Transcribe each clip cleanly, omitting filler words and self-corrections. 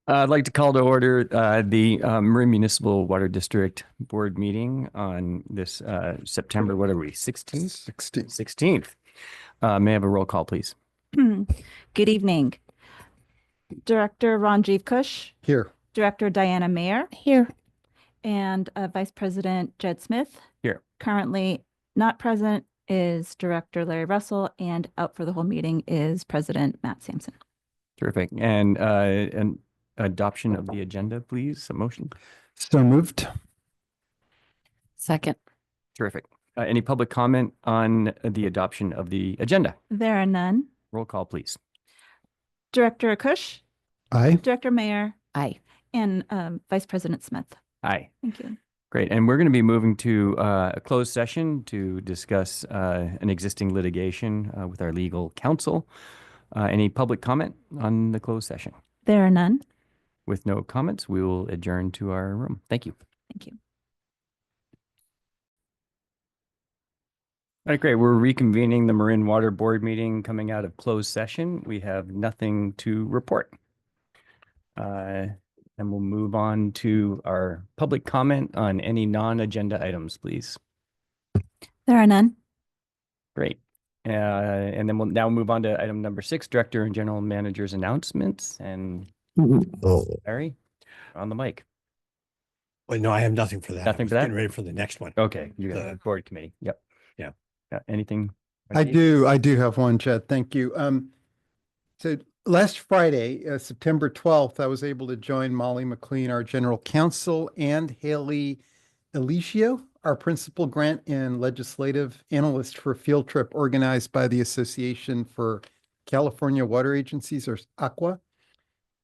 I'd like to call to order the Marin Municipal Water District Board meeting on this September, what are we, 16th? 16. 16th. May I have a roll call, please? Good evening. Director Ranjiv Kush, Here. Director Diana Mayer, Here. and Vice President Jed Smith. Here. Currently not present is Director Larry Russell, and out for the whole meeting is President Matt Sampson. Terrific. And an adoption of the agenda, please. A motion. So moved. Second. Terrific. Any public comment on the adoption of the agenda? There are none. Roll call, please. Director Kush, Aye. Director Mayer, Aye. and Vice President Smith. Aye. Thank you. Great. And we're going to be moving to a closed session to discuss an existing litigation with our legal counsel. Any public comment on the closed session? There are none. With no comments, we will adjourn to our room. Thank you. Thank you. All right, great. We're reconvening the Marin Water Board meeting coming out of closed session. We have nothing to report. And we'll move on to our public comment on any non-agenda items, please. There are none. Great. And then we'll now move on to item number 6, Director and General Manager's announcements. And Larry, on the mic. Wait, no, I have nothing for that. Nothing I was for that? Getting ready for the next one. Okay, you got The- the board committee. Yep. Yeah. Anything? I do have one, Chad. Thank you. So last Friday, September 12th, I was able to join Molly McLean, our general counsel, and Haley Eligio, our principal grant and legislative analyst, for a field trip organized by the Association for California Water Agencies, or ACWA.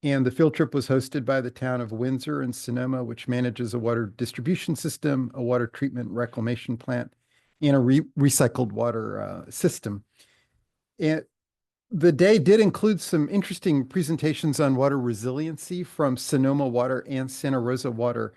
And the field trip was hosted by the town of Windsor and Sonoma, which manages a water distribution system, a water treatment reclamation plant, and a recycled water system. And the day did include some interesting presentations on water resiliency from Sonoma Water and Santa Rosa Water.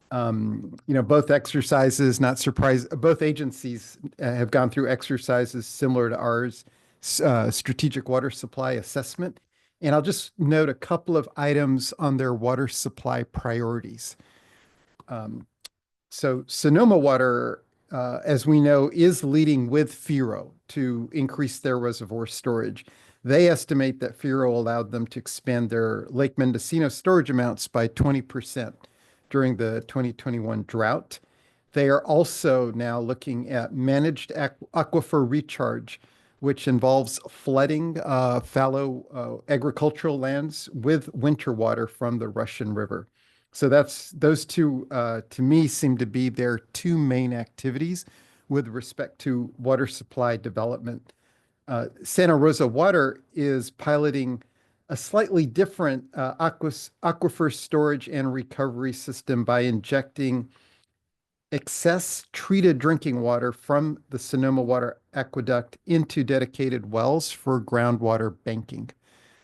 Both exercises, not surprised, both agencies have gone through exercises similar to ours, strategic water supply assessment. And I'll just note a couple of items on their water supply priorities. So Sonoma Water, as we know, is leading with FIRO to increase their reservoir storage. They estimate that FIRO allowed them to expand their Lake Mendocino storage amounts by 20% during the 2021 drought. They are also now looking at managed aquifer recharge, which involves flooding fallow agricultural lands with winter water from the Russian River. So those two, to me, seem to be their two main activities with respect to water supply development. Santa Rosa Water is piloting a slightly different aquifer storage and recovery system by injecting excess treated drinking water from the Sonoma Water Aqueduct into dedicated wells for groundwater banking.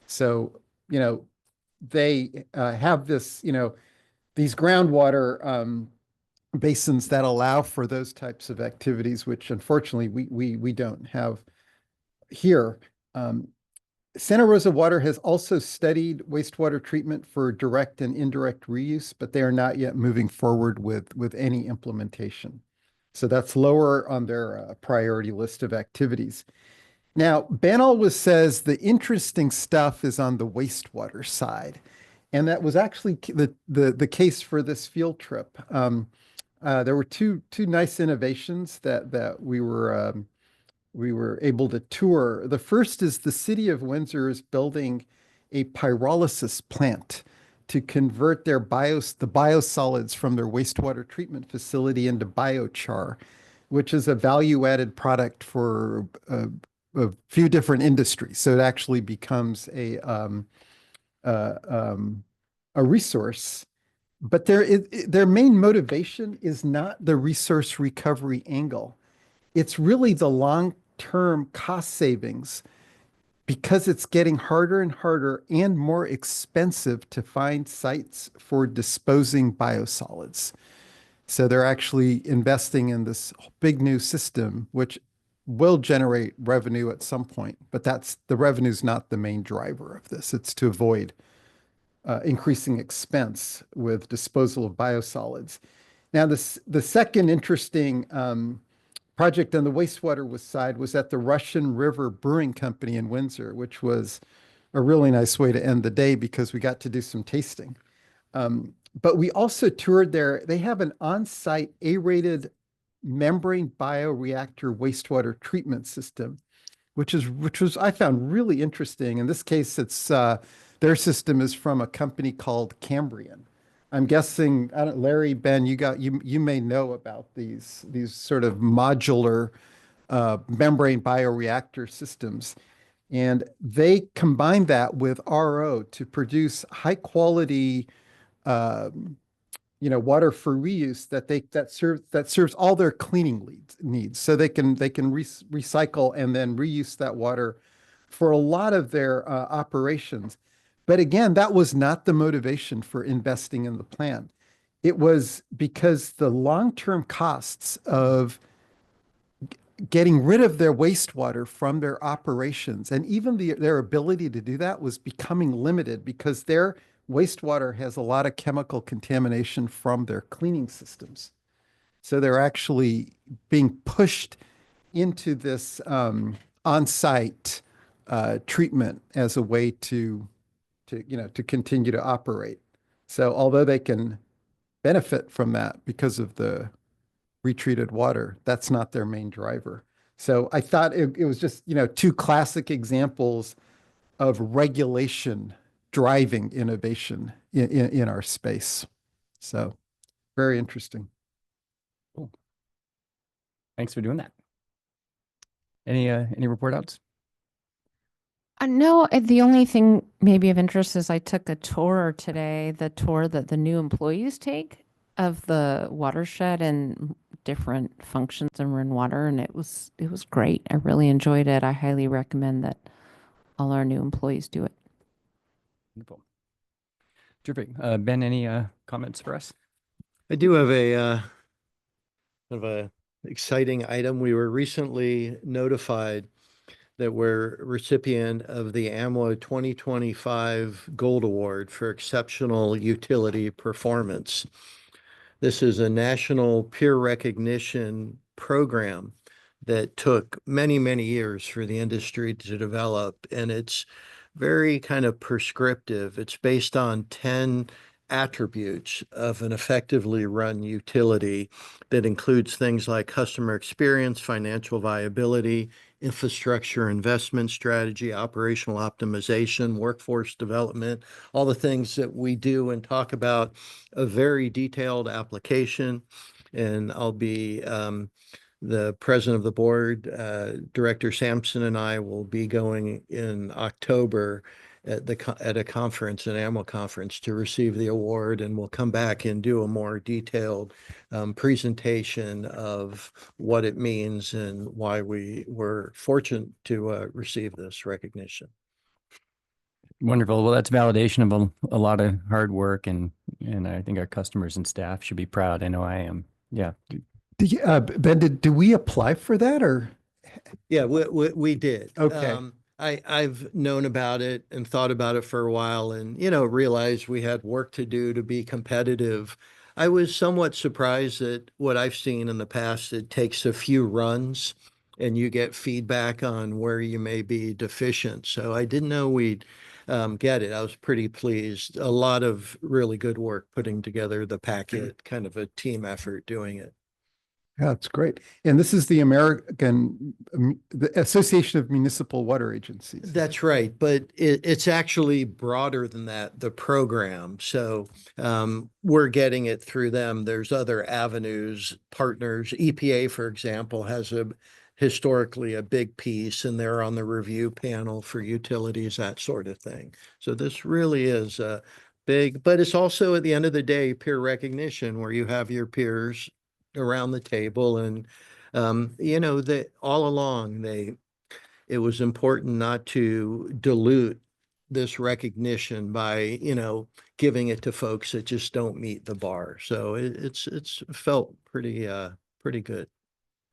So, they have this, these groundwater basins that allow for those types of activities, which unfortunately we don't have here. Santa Rosa Water has also studied wastewater treatment for direct and indirect reuse, but they are not yet moving forward with any implementation. So that's lower on their priority list of activities. Now, Ben always says the interesting stuff is on the wastewater side. And that was actually the case for this field trip. There were two nice innovations that we were able to tour. The first is the city of Windsor is building a pyrolysis plant to convert the biosolids from their wastewater treatment facility into biochar, which is a value-added product for a few different industries. So it actually becomes a resource. But their main motivation is not the resource recovery angle. It's really the long-term cost savings, because it's getting harder and harder and more expensive to find sites for disposing biosolids. So they're actually investing in this big new system, which will generate revenue at some point, but the revenue is not the main driver of this. It's to avoid increasing expense with disposal of biosolids. Now, the second interesting project on the wastewater side was at the Russian River Brewing Company in Windsor, which was a really nice way to end the day because we got to do some tasting. But we also toured there. They have an on-site aerated membrane bioreactor wastewater treatment system, which was I found really interesting. In this case, it's their system is from a company called Cambrian. I'm guessing, I don't, Larry, Ben, you may know about these sort of modular membrane bioreactor systems. And they combine that with RO to produce high quality water for reuse that serves all their cleaning needs. So they can recycle and then reuse that water for a lot of their operations. But again, that was not the motivation for investing in the plant. It was because the long-term costs of getting rid of their wastewater from their operations and even their ability to do that was becoming limited because their wastewater has a lot of chemical contamination from their cleaning systems. So they're actually being pushed into this on-site treatment as a way to continue to operate. So although they can benefit from that because of the retreated water, that's not their main driver. So I thought it was just, two classic examples of regulation driving innovation in our space. So very interesting. Cool. Thanks for doing that. Any report outs? No, the only thing maybe of interest is I took a tour today, the tour that the new employees take of the watershed and different functions in Marin Water, and it was great. I really enjoyed it. I highly recommend that all our new employees do it. Wonderful. Terrific. Ben, any comments for us? I do have a kind of a exciting item. We were recently notified that we're recipient of the AMLO 2025 Gold Award for exceptional utility performance. This is a national peer recognition program that took many, many years for the industry to develop, and it's very kind of prescriptive. It's based on 10 attributes of an effectively run utility that includes things like customer experience, financial viability, infrastructure investment strategy, operational optimization, workforce development, all the things that we do and talk about, a very detailed application. And I'll be the president of the board, Director Sampson, and I will be going in October at a conference, an AMLO conference, to receive the award, and we'll come back and do a more detailed presentation of what it means and why we were fortunate to receive this recognition. Wonderful. Well, that's validation of a lot of hard work, and I think our customers and staff should be proud. I know I am. Yeah. Ben, did we apply for that or? Yeah, we did. Okay. I've known about it and thought about it for a while and, realized we had work to do to be competitive. I was somewhat surprised that what I've seen in the past, it takes a few runs and you get feedback on where you may be deficient. So I didn't know we'd get it. I was pretty pleased. A lot of really good work putting together the packet, kind of a team effort doing it. Yeah, that's great. And this is the the Association of Municipal Water Agencies. That's right. But it's actually broader than that, the program. So we're getting it through them. There's other avenues, partners. EPA, for example, has historically a big piece, and they're on the review panel for utilities, that sort of thing. So this really is big, but it's also, at the end of the day, peer recognition, where you have your peers around the table, and that all along it was important not to dilute this recognition by giving it to folks that just don't meet the bar. So it's felt pretty good.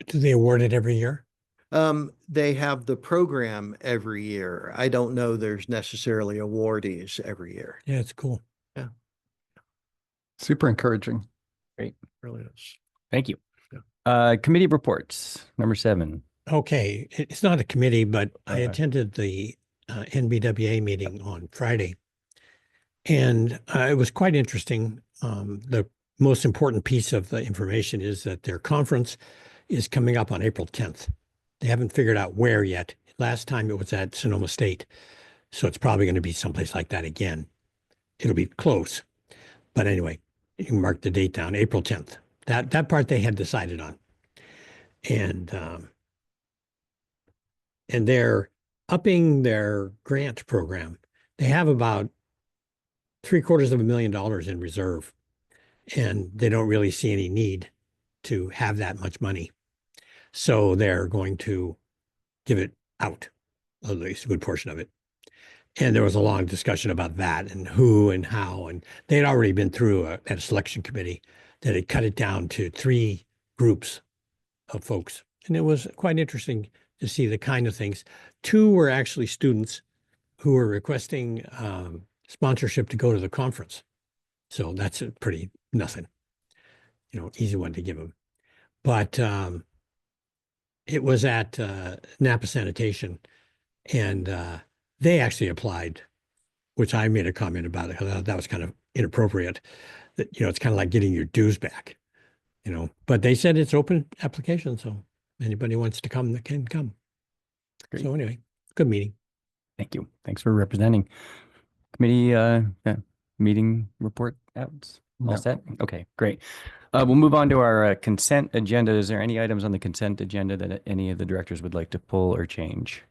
Do they award it every year? They have the program every year. I don't know there's necessarily awardees every year. Yeah, it's cool. Super encouraging. Really is. Thank you. Yeah. Committee reports, number 7. Okay, it's not a committee, but I Okay. attended the NBWA meeting on Friday. And it was quite interesting. The most important piece of the information is that their conference is coming up on April 10th. They haven't figured out where yet. Last time it was at Sonoma State. So it's probably going to be someplace like that again. It'll be close. But anyway, you can mark the date down, April 10th. That part they had decided on. And they're upping their grant program. They have about $750,000 in reserve, and they don't really see any need to have that much money. So they're going to give it out, at least a good portion of it. And there was a long discussion about that and who and how. And they had already been through a selection committee that had cut it down to 3 groups of folks. And it was quite interesting to see the kind of things. 2 were actually students who were requesting sponsorship to go to the conference. So that's a pretty nothing, easy one to give them. But it was at Napa Sanitation, and they actually applied, which I made a comment about it. That was kind of inappropriate. That, it's kind of like getting your dues back, but they said it's open application. So anybody wants to come, they can come. Great. So anyway, good meeting. Thank you. Thanks for representing. Committee meeting report outs. All No. set? Okay, great. We'll move on to our consent agenda. Is there any items on the consent agenda that any of the directors would like to pull or change?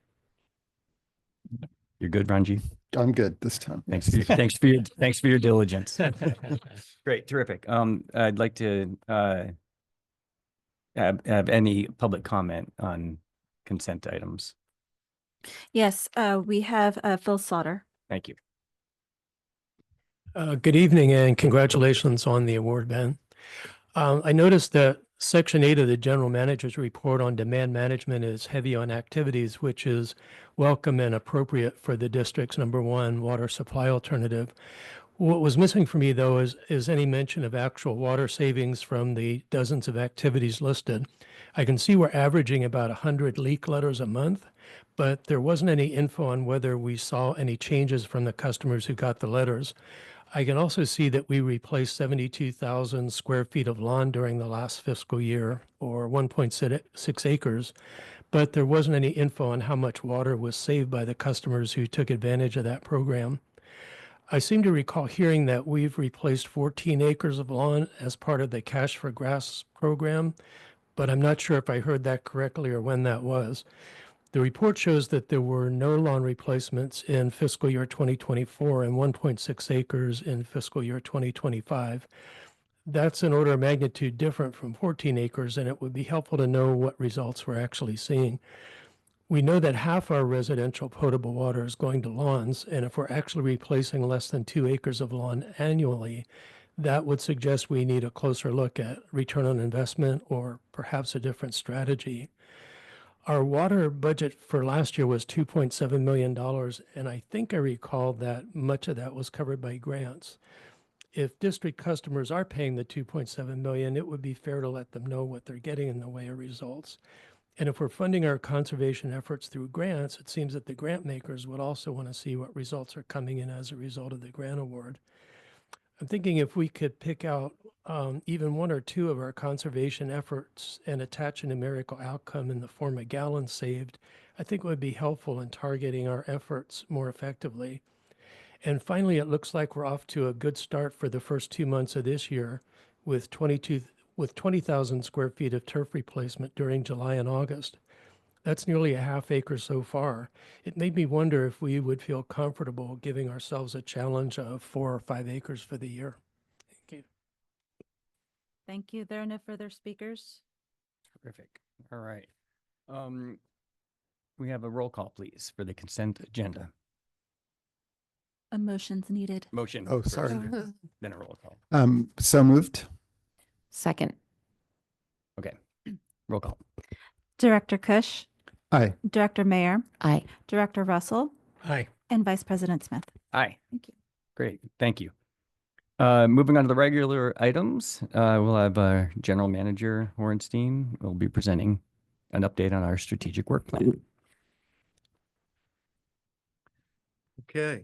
You're good, Ranji? I'm good this time. Thanks for your diligence. Great, terrific. I'd like to have any public comment on consent items. Yes, we have Phil Sauter. Thank you. Good evening and congratulations on the award, Ben. I noticed that Section 8 of the General Manager's report on demand management is heavy on activities, which is welcome and appropriate for the district's #1 water supply alternative. What was missing for me, though, is any mention of actual water savings from the dozens of activities listed. I can see we're averaging about 100 leak letters a month, but there wasn't any info on whether we saw any changes from the customers who got the letters. I can also see that we replaced 72,000 square feet of lawn during the last fiscal year, or 1.6 acres, but there wasn't any info on how much water was saved by the customers who took advantage of that program. I seem to recall hearing that we've replaced 14 acres of lawn as part of the Cash for Grass program, but I'm not sure if I heard that correctly or when that was. The report shows that there were no lawn replacements in fiscal year 2024 and 1.6 acres in fiscal year 2025. That's an order of magnitude different from 14 acres, and it would be helpful to know what results we're actually seeing. We know that half our residential potable water is going to lawns, and if we're actually replacing less than 2 acres of lawn annually, that would suggest we need a closer look at return on investment or perhaps a different strategy. Our water budget for last year was $2.7 million, and I think I recall that much of that was covered by grants. If district customers are paying the $2.7 million, it would be fair to let them know what they're getting in the way of results. And if we're funding our conservation efforts through grants, it seems that the grant makers would also want to see what results are coming in as a result of the grant award. I'm thinking if we could pick out even 1 or 2 of our conservation efforts and attach a numerical outcome in the form of gallons saved, I think it would be helpful in targeting our efforts more effectively. And finally, it looks like we're off to a good start for the first 2 months of this year with 20,000 square feet of turf replacement during July and August. That's nearly a half acre so far. It made me wonder if we would feel comfortable giving ourselves a challenge of 4 or 5 acres for the year. Thank you. Thank you. There are no further speakers. Terrific. All right. We have a roll call, please, for the consent agenda. A motion's needed. Motion. Oh, first, sorry. Then a roll call. So moved. Second. Okay. Roll call. Director Kush, Aye. Director Mayer, Aye. Director Russell, Hi. and Vice President Smith. Aye. Thank you. Great. Thank you. Moving on to the regular items, we'll have General Manager Horenstein will be presenting an update on our strategic work plan. Okay.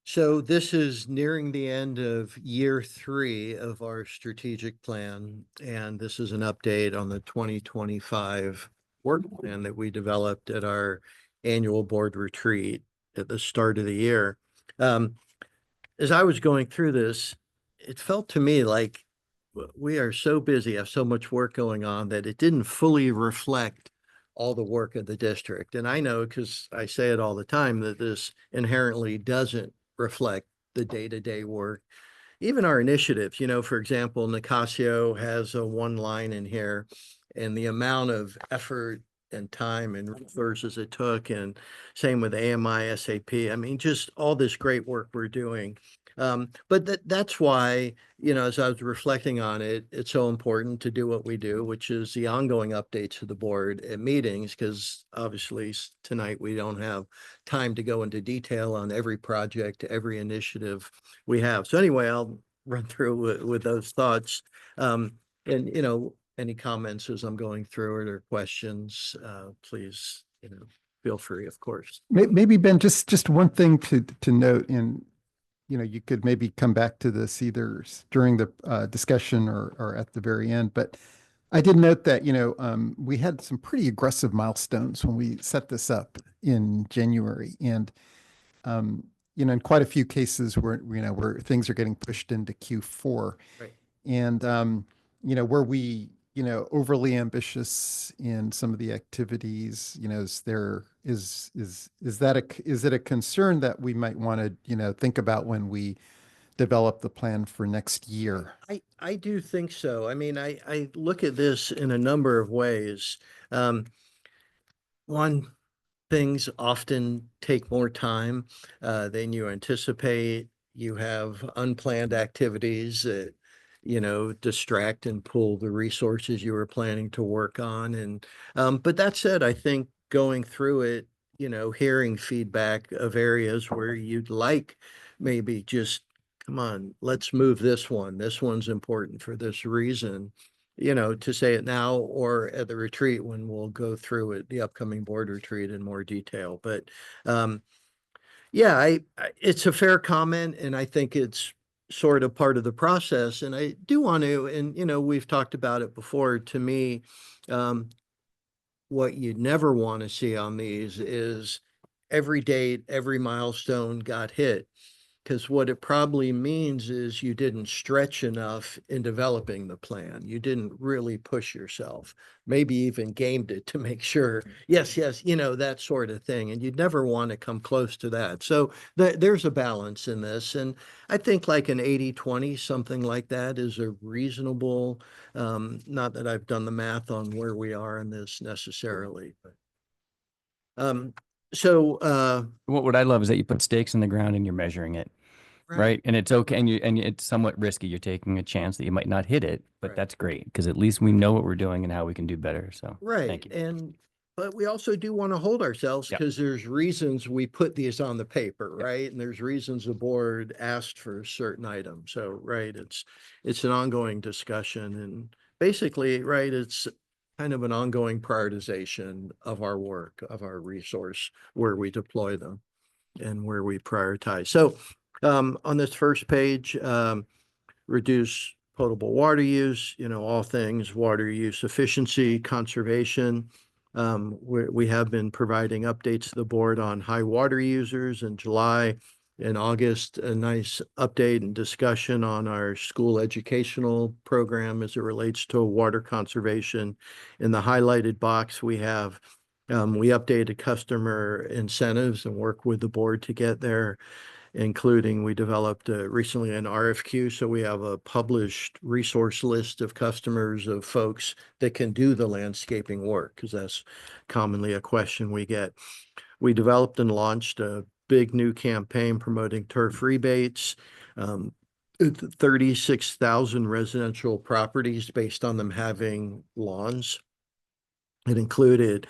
So this is nearing the end of year 3 of our strategic plan, and this is an update on the 2025 work plan that we developed at our annual board retreat at the start of the year. As I was going through this, it felt to me like we are so busy, have so much work going on that it didn't fully reflect all the work of the district. And I know, because I say it all the time, that this inherently doesn't reflect the day-to-day work. Even our initiatives, for example, Nicasio has a one line in here, and the amount of effort and time and resources it took, and same with AMI, SAP. I mean, just all this great work we're doing. But that's why, as I was reflecting on it, it's so important to do what we do, which is the ongoing updates to the board at meetings, because obviously tonight we don't have time to go into detail on every project, every initiative we have. So anyway, I'll run through with those thoughts. And, any comments as I'm going through it or questions, please, feel free, of course. Maybe Ben, just one thing to note, and you could maybe come back to this either during the discussion or at the very end. But I did note that we had some pretty aggressive milestones when we set this up in January, and in quite a few cases where things are getting pushed into Q4, Right. and where we overly ambitious in some of the activities, is it a concern that we might want to, think about when we develop the plan for next year? I do think so. I mean, I look at this in a number of ways. One, things often take more time than you anticipate. You have unplanned activities that distract and pull the resources you were planning to work on. And, but that said, I think going through it, hearing feedback of areas where you'd like maybe just, come on, let's move this one. This one's important for this reason, to say it now or at the retreat when we'll go through it, the upcoming board retreat in more detail. But, yeah, it's a fair comment, and I think it's sort of part of the process. And I do want to, and we've talked about it before, to me, what you'd never want to see on these is every date, every milestone got hit. Because what it probably means is you didn't stretch enough in developing the plan. You didn't really push yourself, maybe even gamed it to make sure, yes, that sort of thing. And you'd never want to come close to that. So there's a balance in this. And I think like an 80-20, something like that is a reasonable, not that I've done the math on where we are in this necessarily. But, What I love is that you put stakes in the ground and you're measuring it, right? And it's okay, and it's somewhat risky. You're taking a chance that you might not hit it, but Right. that's great because at least we know what we're doing and how we can do better. So Right. thank you. But we also do want to hold ourselves Yep. because there's reasons we put these on the paper, right? And there's reasons the board asked for certain items. So, right, it's an ongoing discussion, and basically, right, it's kind of an ongoing prioritization of our work, of our resource, where we deploy them and where we prioritize. So, on this first page, reduce potable water use, all things water use efficiency, conservation. We have been providing updates to the board on high water users in July. In August, a nice update and discussion on our school educational program as it relates to water conservation. In the highlighted box, we have we updated customer incentives and work with the board to get there, including we developed recently an RFQ. So we have a published resource list of customers, of folks that can do the landscaping work, because that's commonly a question we get. We developed and launched a big new campaign promoting turf rebates, 36,000 residential properties based on them having lawns. It included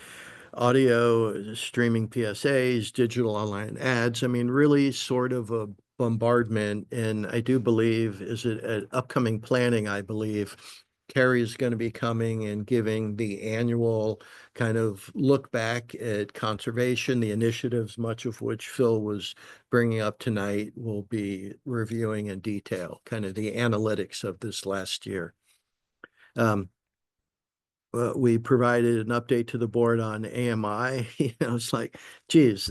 audio, streaming PSAs, digital online ads. I mean, really sort of a bombardment. And I do believe is it at upcoming planning, I believe Carrie is going to be coming and giving the annual kind of look back at conservation, the initiatives, much of which Phil was bringing up tonight, will be reviewing in detail, kind of the analytics of this last year. We provided an update to the board on AMI. It's like, geez,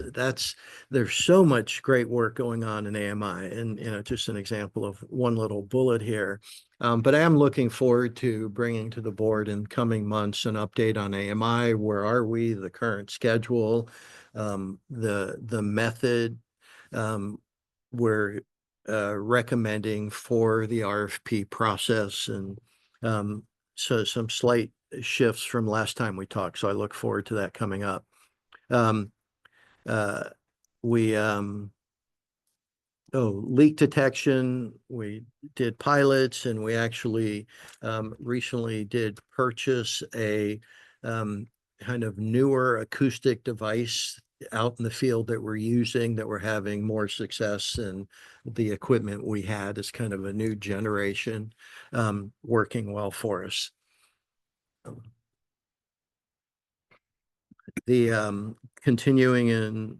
there's so much great work going on in AMI, and just an example of one little bullet here. But I am looking forward to bringing to the board in coming months an update on AMI. Where are we? The current schedule, the method we're recommending for the RFP process, and so some slight shifts from last time we talked. So I look forward to that coming up. Leak detection, we did pilots, and we actually recently did purchase a kind of newer acoustic device out in the field that we're using, that we're having more success in. The equipment we had is kind of a new generation, working well for us. The continuing in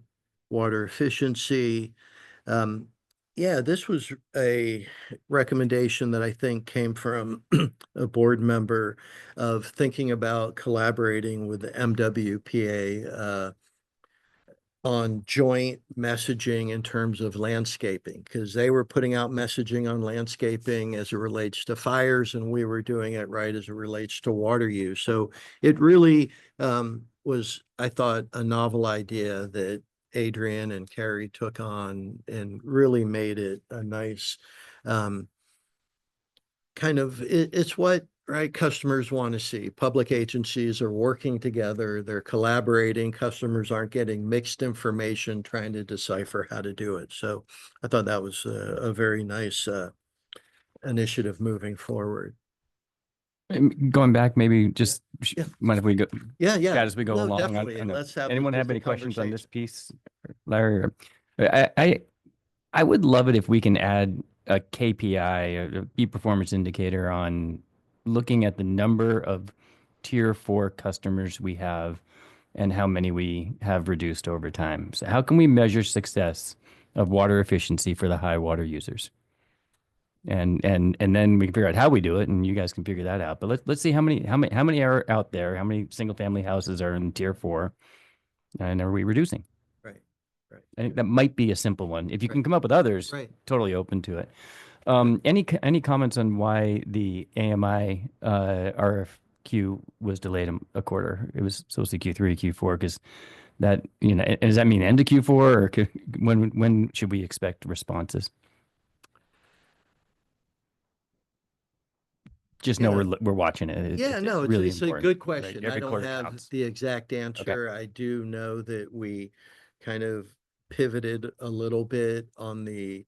water efficiency. Yeah, this was a recommendation that I think came from a board member of thinking about collaborating with the MWPA on joint messaging in terms of landscaping, because they were putting out messaging on landscaping as it relates to fires, and we were doing it right as it relates to water use. So it really was, I thought, a novel idea that Adrian and Carrie took on, and really made it a nice kind of, it's what customers want to see. Public agencies are working together, they're collaborating, customers aren't getting mixed information trying to decipher how to do it. So I thought that was a very nice initiative moving forward. Going back, maybe just Yeah. mind if we go Yeah, yeah. chat as we go No, along? definitely. Let's have Anyone have just a any questions on this conversation. piece, Larry? I would love it if we can add a KPI, a key performance indicator, on looking at the number of tier 4 customers we have and how many we have reduced over time. So how can we measure success of water efficiency for the high water users? And then we can figure out how we do it, and you guys can figure that out. But let's see how many are out there, how many single family houses are in tier 4, and are we reducing? Right, right. I think that might be a simple one. If you can come up with others, Right. totally open to it. Any comments on why the AMI RFQ was delayed a quarter? It was supposed to be Q3, Q4, because that, does that mean end of Q4, or when should we expect responses? Just know Yeah. we're watching it. Yeah, no, really it's a important, good right? question. I Every don't quarter have counts. the exact answer. I do know that we kind of pivoted a little bit on the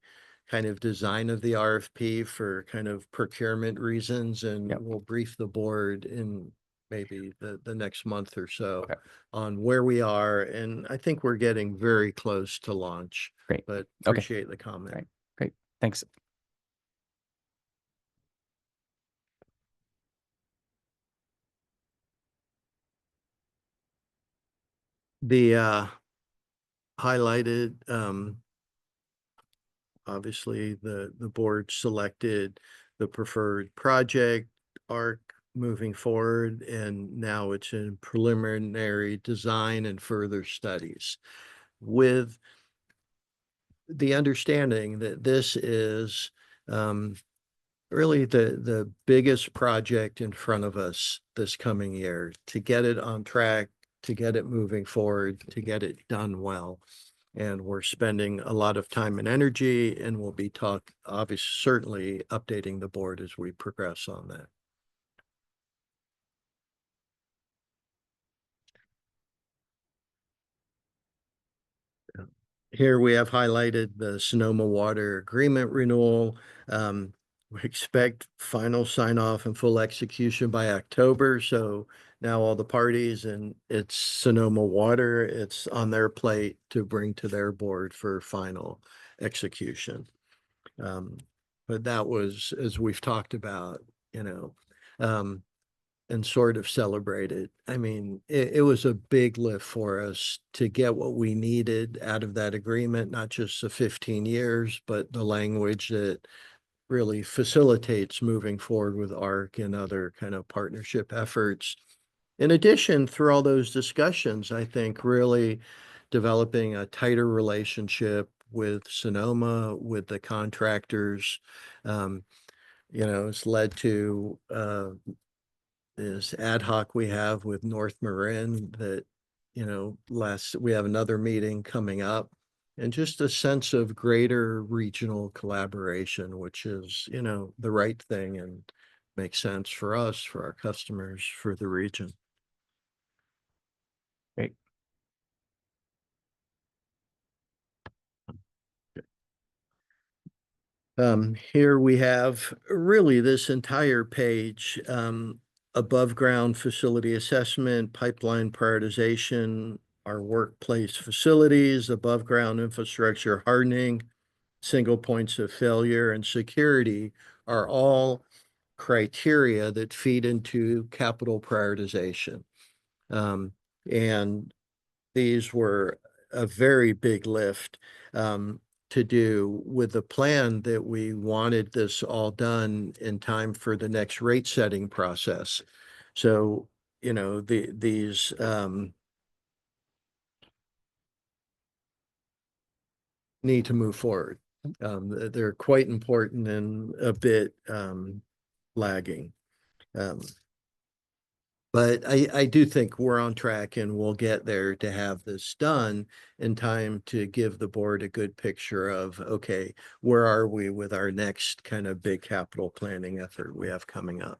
kind of design of the RFP for kind of procurement reasons, and Yep. we'll brief the board in maybe the next month or so Okay. on where we are. And I think we're getting very close to launch. Great. But Okay. appreciate the comment. Right. Great. Thanks. The highlighted, obviously the board selected the preferred project arc moving forward, and now it's in preliminary design and further studies, with the understanding that this is really the biggest project in front of us this coming year, to get it on track, to get it moving forward, to get it done well. And we're spending a lot of time and energy, and we'll be obviously certainly updating the board as we progress on that. Here we have highlighted the Sonoma Water Agreement renewal. We expect final sign off and full execution by October. So now all the parties, and it's Sonoma Water. It's on their plate to bring to their board for final execution. But that was, as we've talked about, and sort of celebrated. I mean, it was a big lift for us to get what we needed out of that agreement, not just the 15 years, but the language that really facilitates moving forward with ARC and other kind of partnership efforts. In addition, through all those discussions, I think really developing a tighter relationship with Sonoma, with the contractors, it's led to this ad hoc we have with North Marin that, we have another meeting coming up, and just a sense of greater regional collaboration, which is, the right thing and makes sense for us, for our customers, for the region. Great. Here we have really this entire page, above ground facility assessment, pipeline prioritization, our workplace facilities, above ground infrastructure hardening, single points of failure, and security are all criteria that feed into capital prioritization. And these were a very big lift to do with the plan that we wanted this all done in time for the next rate setting process. So, these need to move forward. They're quite important and a bit lagging. But I do think we're on track, and we'll get there to have this done in time to give the board a good picture of, okay, where are we with our next kind of big capital planning effort we have coming up.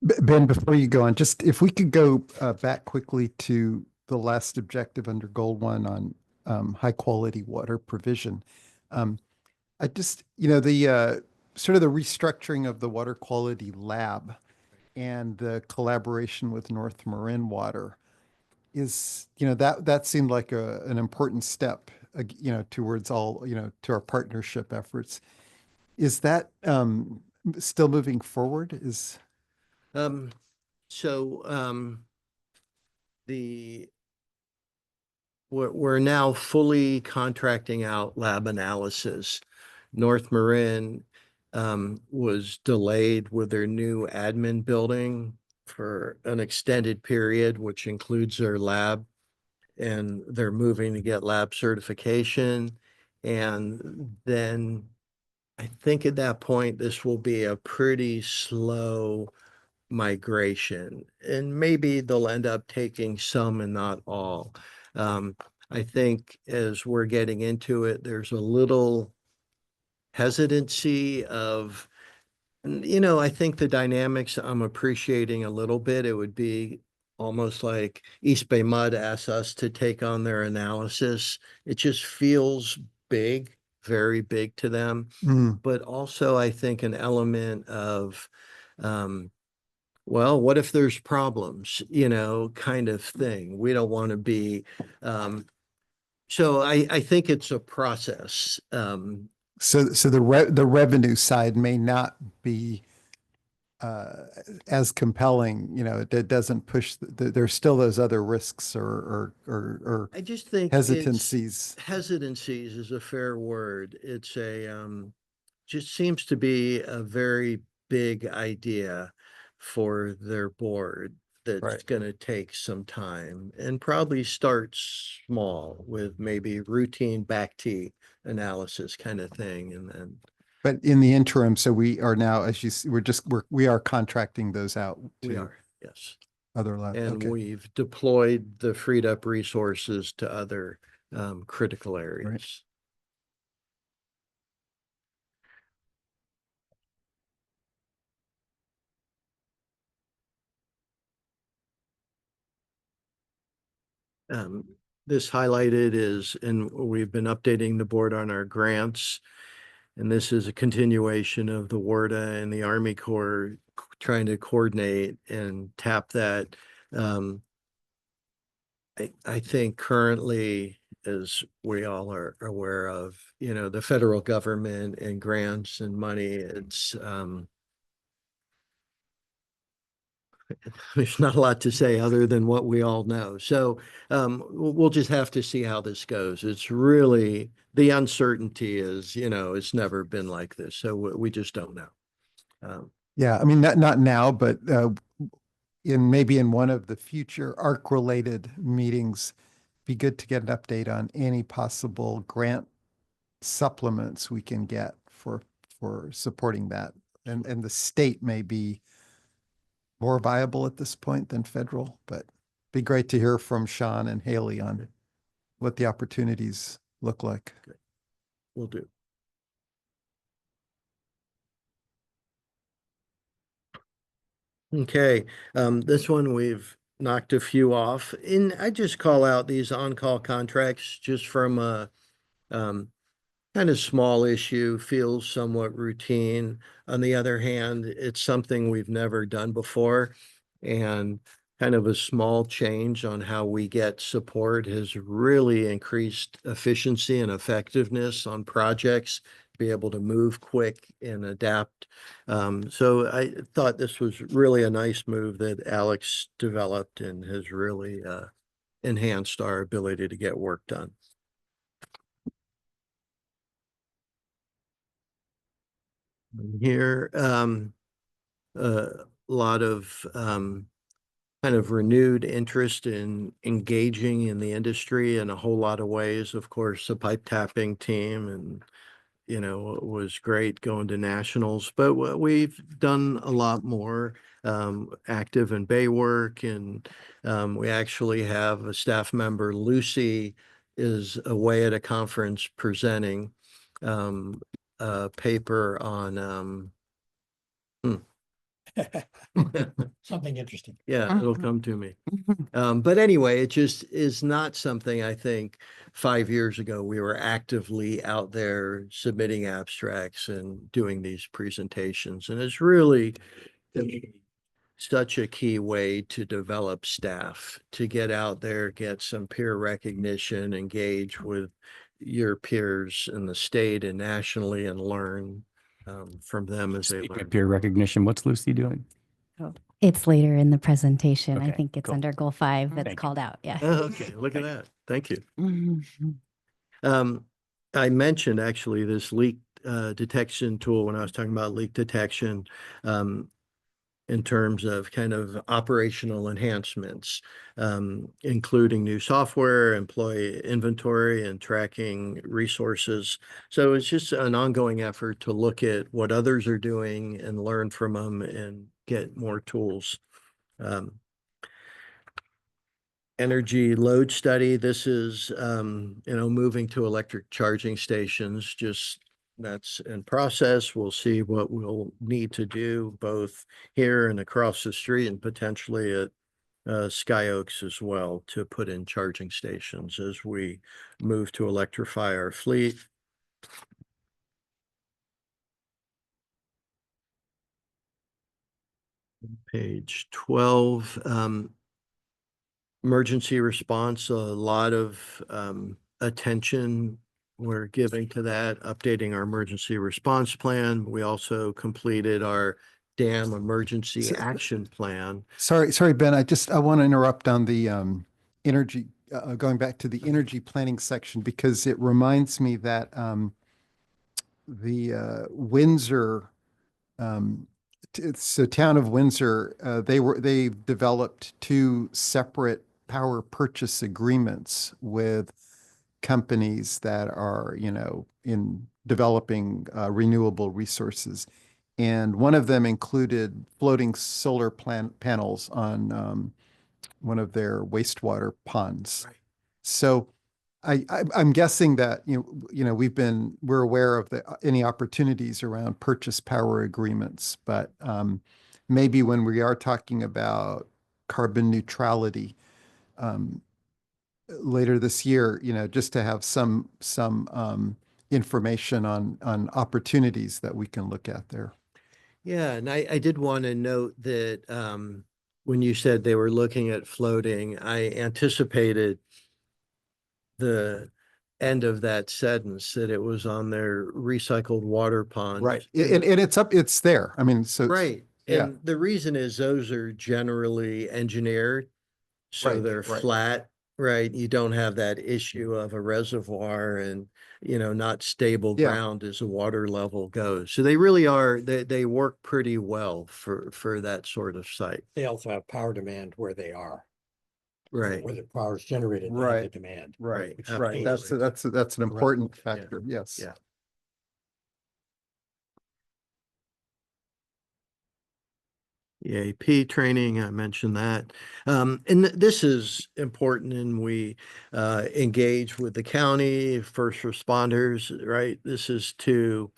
Ben, before you go on, just if we could go back quickly to the last objective under goal 1 on high quality water provision. I just, the sort of the restructuring of the water quality lab and the collaboration with North Marin Water is, that seemed like an important step, towards all, to our partnership efforts. Is that still moving forward? We're now fully contracting out lab analysis. North Marin was delayed with their new admin building for an extended period, which includes their lab, and they're moving to get lab certification. And then I think at that point, this will be a pretty slow migration, and maybe they'll end up taking some and not all. I think as we're getting into it, there's a little hesitancy of, I think the dynamics I'm appreciating a little bit. It would be almost like East Bay Mud asks us to take on their analysis. It just feels big, very big to them. But also I think an element of, well, what if there's problems, kind of thing. We don't want to be, so I think it's a process. So the revenue side may not be as compelling, it doesn't push, there's still those other risks or I just think hesitancies. Hesitancies is a fair word. It's just seems to be a very big idea for their board that's going to take some time, and probably start small with maybe routine back T analysis kind of thing. And then, but in the interim, so we are now, as you see, we are contracting those out we to are, yes. other labs. And Okay. we've deployed the freed up resources to other critical areas. This highlighted is, and we've been updating the board on our grants. And this is a continuation of the WERDA and the Army Corps trying to coordinate and tap that I think currently, as we all are aware of, the federal government and grants and money, it's, there's not a lot to say other than what we all know. So we'll just have to see how this goes. It's really, the uncertainty is, it's never been like this. So we just don't know. Yeah, I mean, not now, but maybe in one of the future ARC-related meetings, be good to get an update on any possible grant supplements we can get for supporting that. And the state may be more viable at this point than federal, but be great to hear from Sean and Haley on what the opportunities look like. Will do. Okay, this one we've knocked a few off. And I just call out these on-call contracts just from a kind of small issue, feels somewhat routine. On the other hand, it's something we've never done before. And kind of a small change on how we get support has really increased efficiency and effectiveness on projects, be able to move quick and adapt. So I thought this was really a nice move that Alex developed and has really enhanced our ability to get work done. Here, a lot of kind of renewed interest in engaging in the industry in a whole lot of ways. Of course, the pipe tapping team and, it was great going to nationals, but we've done a lot more active in bay work. And we actually have a staff member, Lucy, is away at a conference presenting a paper on Something interesting. yeah, it'll come to me. But anyway, it just is not something I think 5 years ago we were actively out there submitting abstracts and doing these presentations. And it's really such a key way to develop staff, to get out there, get some peer recognition, engage with your peers in the state and nationally, and learn from them as they Speaking learn. of peer recognition, what's Lucy doing? It's later in the presentation. I Okay, think it's cool. under goal 5 that's Thank you. called out. Yeah. Oh, okay, look at that. Thank you. Mhm. I mentioned actually this leak detection tool when I was talking about leak detection in terms of kind of operational enhancements, including new software, employee inventory, and tracking resources. So it's just an ongoing effort to look at what others are doing and learn from them and get more tools. Energy load study. This is, moving to electric charging stations. Just that's in process. We'll see what we'll need to do both here and across the street and potentially at Sky Oaks as well to put in charging stations as we move to electrify our fleet. Page 12. Emergency response, a lot of attention we're giving to that, updating our emergency response plan. We also completed our dam emergency action plan. Sorry, Ben, I want to interrupt on the energy, going back to the energy planning section, because it reminds me that the Windsor, so town of Windsor, they developed 2 separate power purchase agreements with companies that are, in developing renewable resources. And one of them included floating solar panels on one of their wastewater ponds. Right. So I'm guessing that, we're aware of any opportunities around purchase power agreements, but maybe when we are talking about carbon neutrality later this year, just to have some information on opportunities that we can look at there. Yeah, and I did want to note that when you said they were looking at floating, I anticipated the end of that sentence, that it was on their recycled water ponds. Right. And it's there. I mean, so. Right. Yeah. And the reason is those are generally engineered, so Right, they're right. flat, right? You don't have that issue of a reservoir and, not stable Yeah. ground as the water level goes. So they really are, they work pretty well for that sort of site. They also have power demand where they are, Right. where the power is generated and the Right. demand. Right, Right, right. That's absolutely. an important factor. Yes. Yeah. EAP training, I mentioned that. And this is important, and we engage with the county, first responders, right? This is to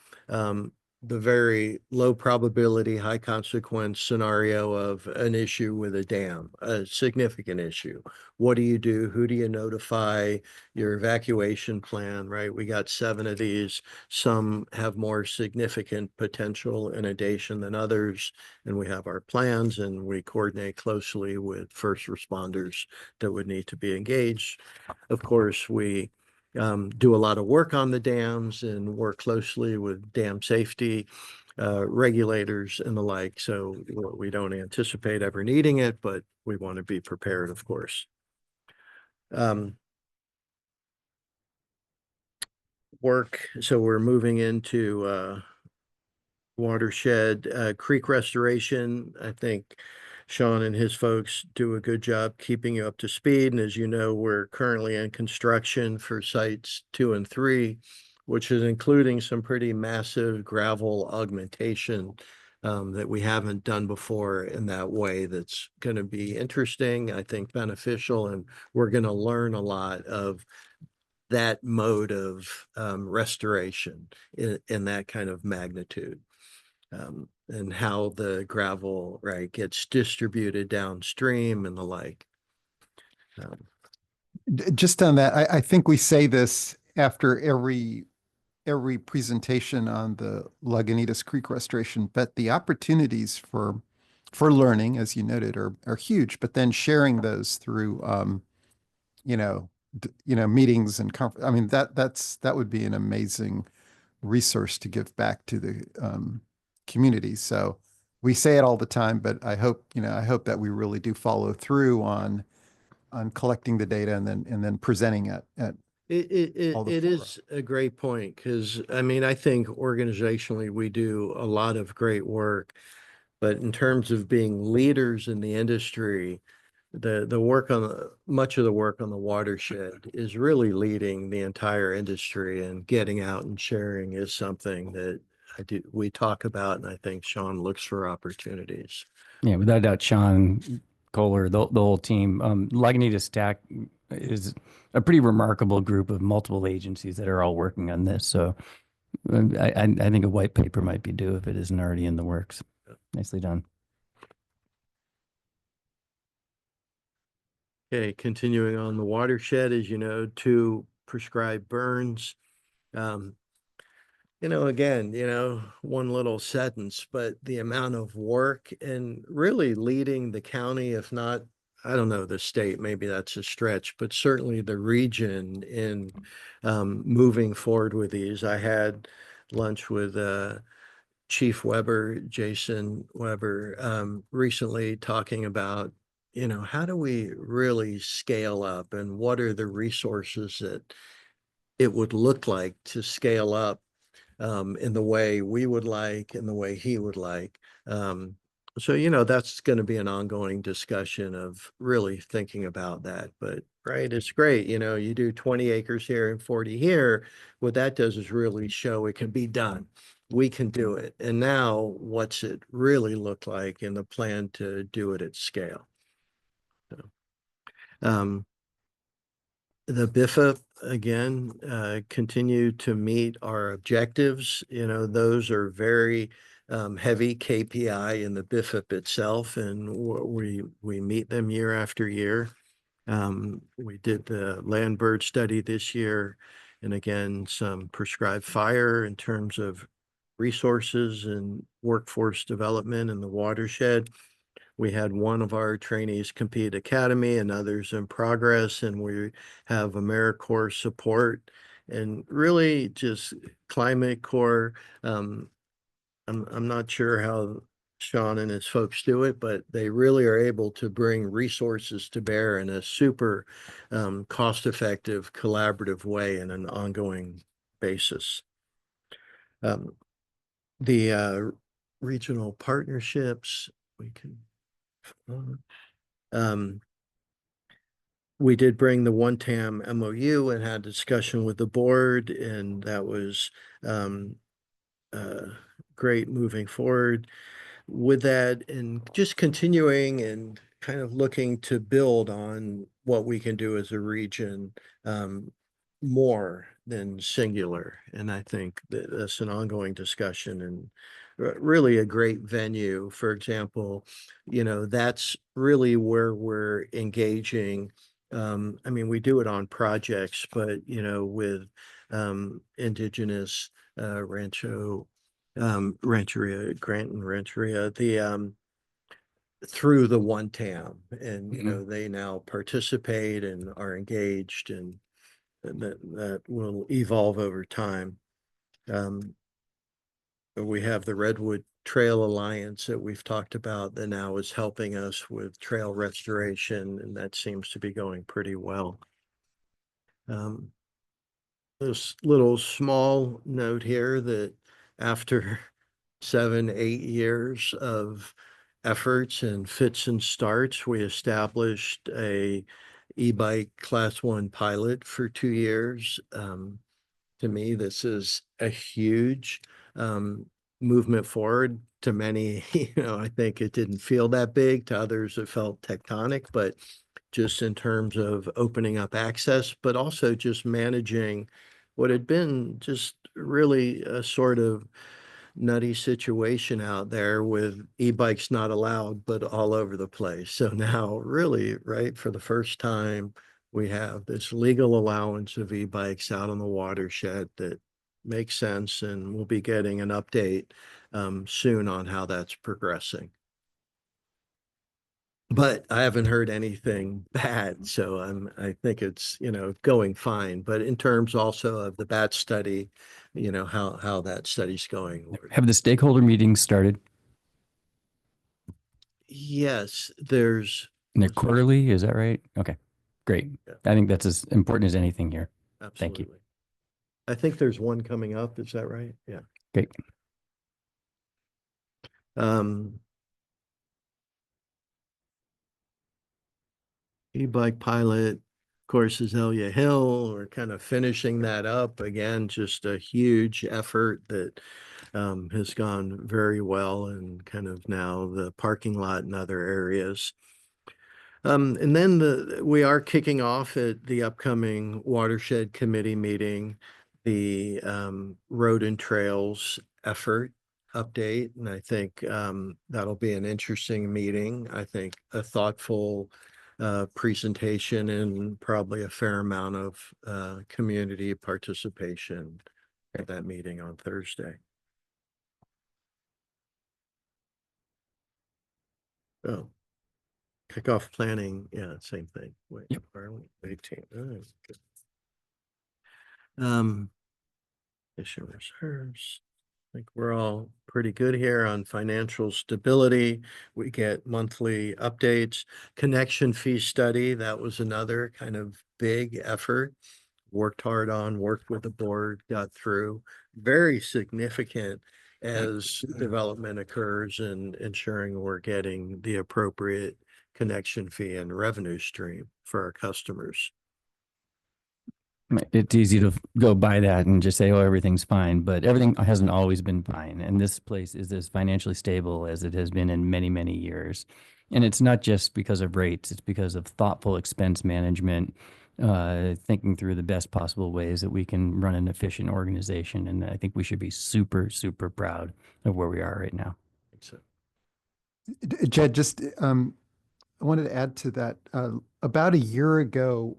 the very low probability, high consequence scenario of an issue with a dam, a significant issue. What do you do? Who do you notify? Your evacuation plan, right? We got 7 of these. Some have more significant potential inundation than others, and we have our plans, and we coordinate closely with first responders that would need to be engaged. Of course, we do a lot of work on the dams and work closely with dam safety regulators and the like. So we don't anticipate ever needing it, but we want to be prepared, of course. So we're moving into watershed, creek restoration. I think Sean and his folks do a good job keeping you up to speed. And as you know, we're currently in construction for sites 2 and 3, which is including some pretty massive gravel augmentation that we haven't done before in that way. That's going to be interesting, I think beneficial, and we're going to learn a lot of that mode of restoration in that kind of magnitude. And how the gravel, right, gets distributed downstream and the like. Just on that, I think we say this after every presentation on the Lagunitas Creek restoration, but the opportunities for learning, as you noted, are huge. But then sharing those through, meetings and I mean, that would be an amazing resource to give back to the community. So we say it all the time, but I hope that we really do follow through on collecting the data and then presenting it at all the It fora. is a great point, because I mean, I think organizationally we do a lot of great work, but in terms of being leaders in the industry, the work on much of the work on the watershed is really leading the entire industry, and getting out and sharing is something that we talk about, and I think Sean looks for opportunities. Yeah, without a doubt, Sean Kohler, the whole team. Lagunitas Stack is a pretty remarkable group of multiple agencies that are all working on this. So I think a white paper might be due if it isn't already in the works. Nicely done. Okay, continuing on the watershed, as you know, 2 prescribed burns. Again, one little sentence, but the amount of work and really leading the county, if not, I don't know, the state, maybe that's a stretch, but certainly the region in moving forward with these. I had lunch with Chief Weber, Jason Weber, recently, talking about, how do we really scale up, and what are the resources that it would look like to scale up in the way we would like, in the way he would like. So, that's going to be an ongoing discussion of really thinking about that. But, right, it's great. You do 20 acres here and 40 here. What that does is really show it can be done. We can do it. And now what's it really look like in the plan to do it at scale? So, the BIFA, again, continue to meet our objectives. Those are very heavy KPI in the BIFIP itself, and we meet them year after year. We did the land bird study this year, and again, some prescribed fire in terms of resources and workforce development in the watershed. we had one of our trainees compete Academy and others in progress, and we have AmeriCorps support and really just Climate Corps. I'm not sure how Sean and his folks do it, but they really are able to bring resources to bear in a super cost-effective, collaborative way in an ongoing basis. The regional partnerships, we can. We did bring the one TAM MOU and had discussion with the board, and that was great moving forward with that, and just continuing and kind of looking to build on what we can do as a region more than singular. And I think that's an ongoing discussion and really a great venue. For example, that's really where we're engaging. I mean, we do it on projects, but with Indigenous Rancheria, Grant and Rancheria, through the one TAM, and they now participate and are engaged, and that will evolve over time. We have the Redwood Trail Alliance that we've talked about that now is helping us with trail restoration, and that seems to be going pretty well. This little small note here that after 7, 8 years of efforts and fits and starts, we established a e-bike class 1 pilot for 2 years. To me, this is a huge movement forward. To many, I think it didn't feel that big. To others, it felt tectonic, but just in terms of opening up access, but also just managing what had been just really a sort of nutty situation out there with e-bikes not allowed, but all over the place. So now really, right, for the first time, we have this legal allowance of e-bikes out on the watershed that makes sense, and we'll be getting an update soon on how that's progressing. But I haven't heard anything bad, so I think it's going fine. But in terms also of the BAT study, how that study's going. Have the stakeholder meetings started? Yes, And they're quarterly, is that right? Okay, great. Yeah. I think that's as important as anything here. Absolutely. Thank you. I think there's one coming up. Is that right? Yeah. Great. E-bike pilot, of course, is Azalea Hill. We're kind of finishing that up again. Just a huge effort that has gone very well, and kind of now the parking lot and other areas. And then we are kicking off at the upcoming Watershed Committee meeting, the road and trails effort update. And I think that'll be an interesting meeting. I think a thoughtful presentation and probably a fair amount of community participation at that meeting on Thursday. Oh. Kickoff planning, yeah, same thing. Wait, Yep. where are we? 18. Oh, good. Issue reserves. I think we're all pretty good here on financial stability. We get monthly updates. Connection fee study, that was another kind of big effort. Worked hard on, worked with the board, got through. Very significant as development occurs and ensuring we're getting the appropriate connection fee and revenue stream for our customers. It's easy to go by that and just say, oh, everything's fine, but everything hasn't always been fine. And this place is as financially stable as it has been in many, many years. And it's not just because of rates, it's because of thoughtful expense management, thinking through the best possible ways that we can run an efficient organization. And I think we should be super, super proud of where we are right now. So, Jed, just I wanted to add to that. About a year ago,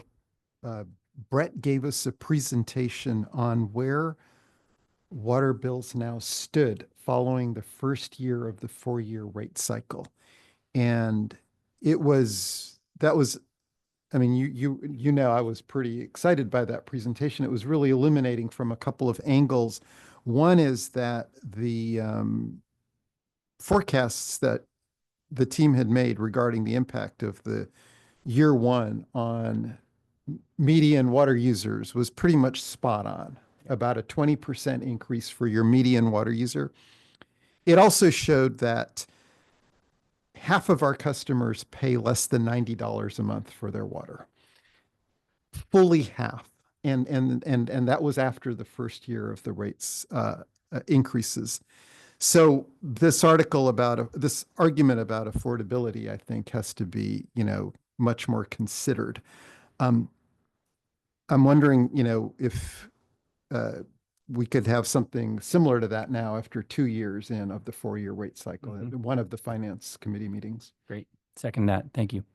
Brett gave us a presentation on where water bills now stood following the first year of the 4-year rate cycle. And that was, I mean, you know, I was pretty excited by that presentation. It was really illuminating from a couple of angles. One is that the forecasts that the team had made regarding the impact of the year one on median water users was pretty much spot on, about a 20% increase for your median water user. It also showed that half of our customers pay less than $90 a month for their water. Fully half. And that was after the first year of the rates increases. So this article about this argument about affordability, I think, has to be, you know, much more considered. I'm wondering, you know, if we could have something similar to that now after 2 years in of the 4-year rate cycle at one of the finance committee meetings. Great. Second that. Thank you.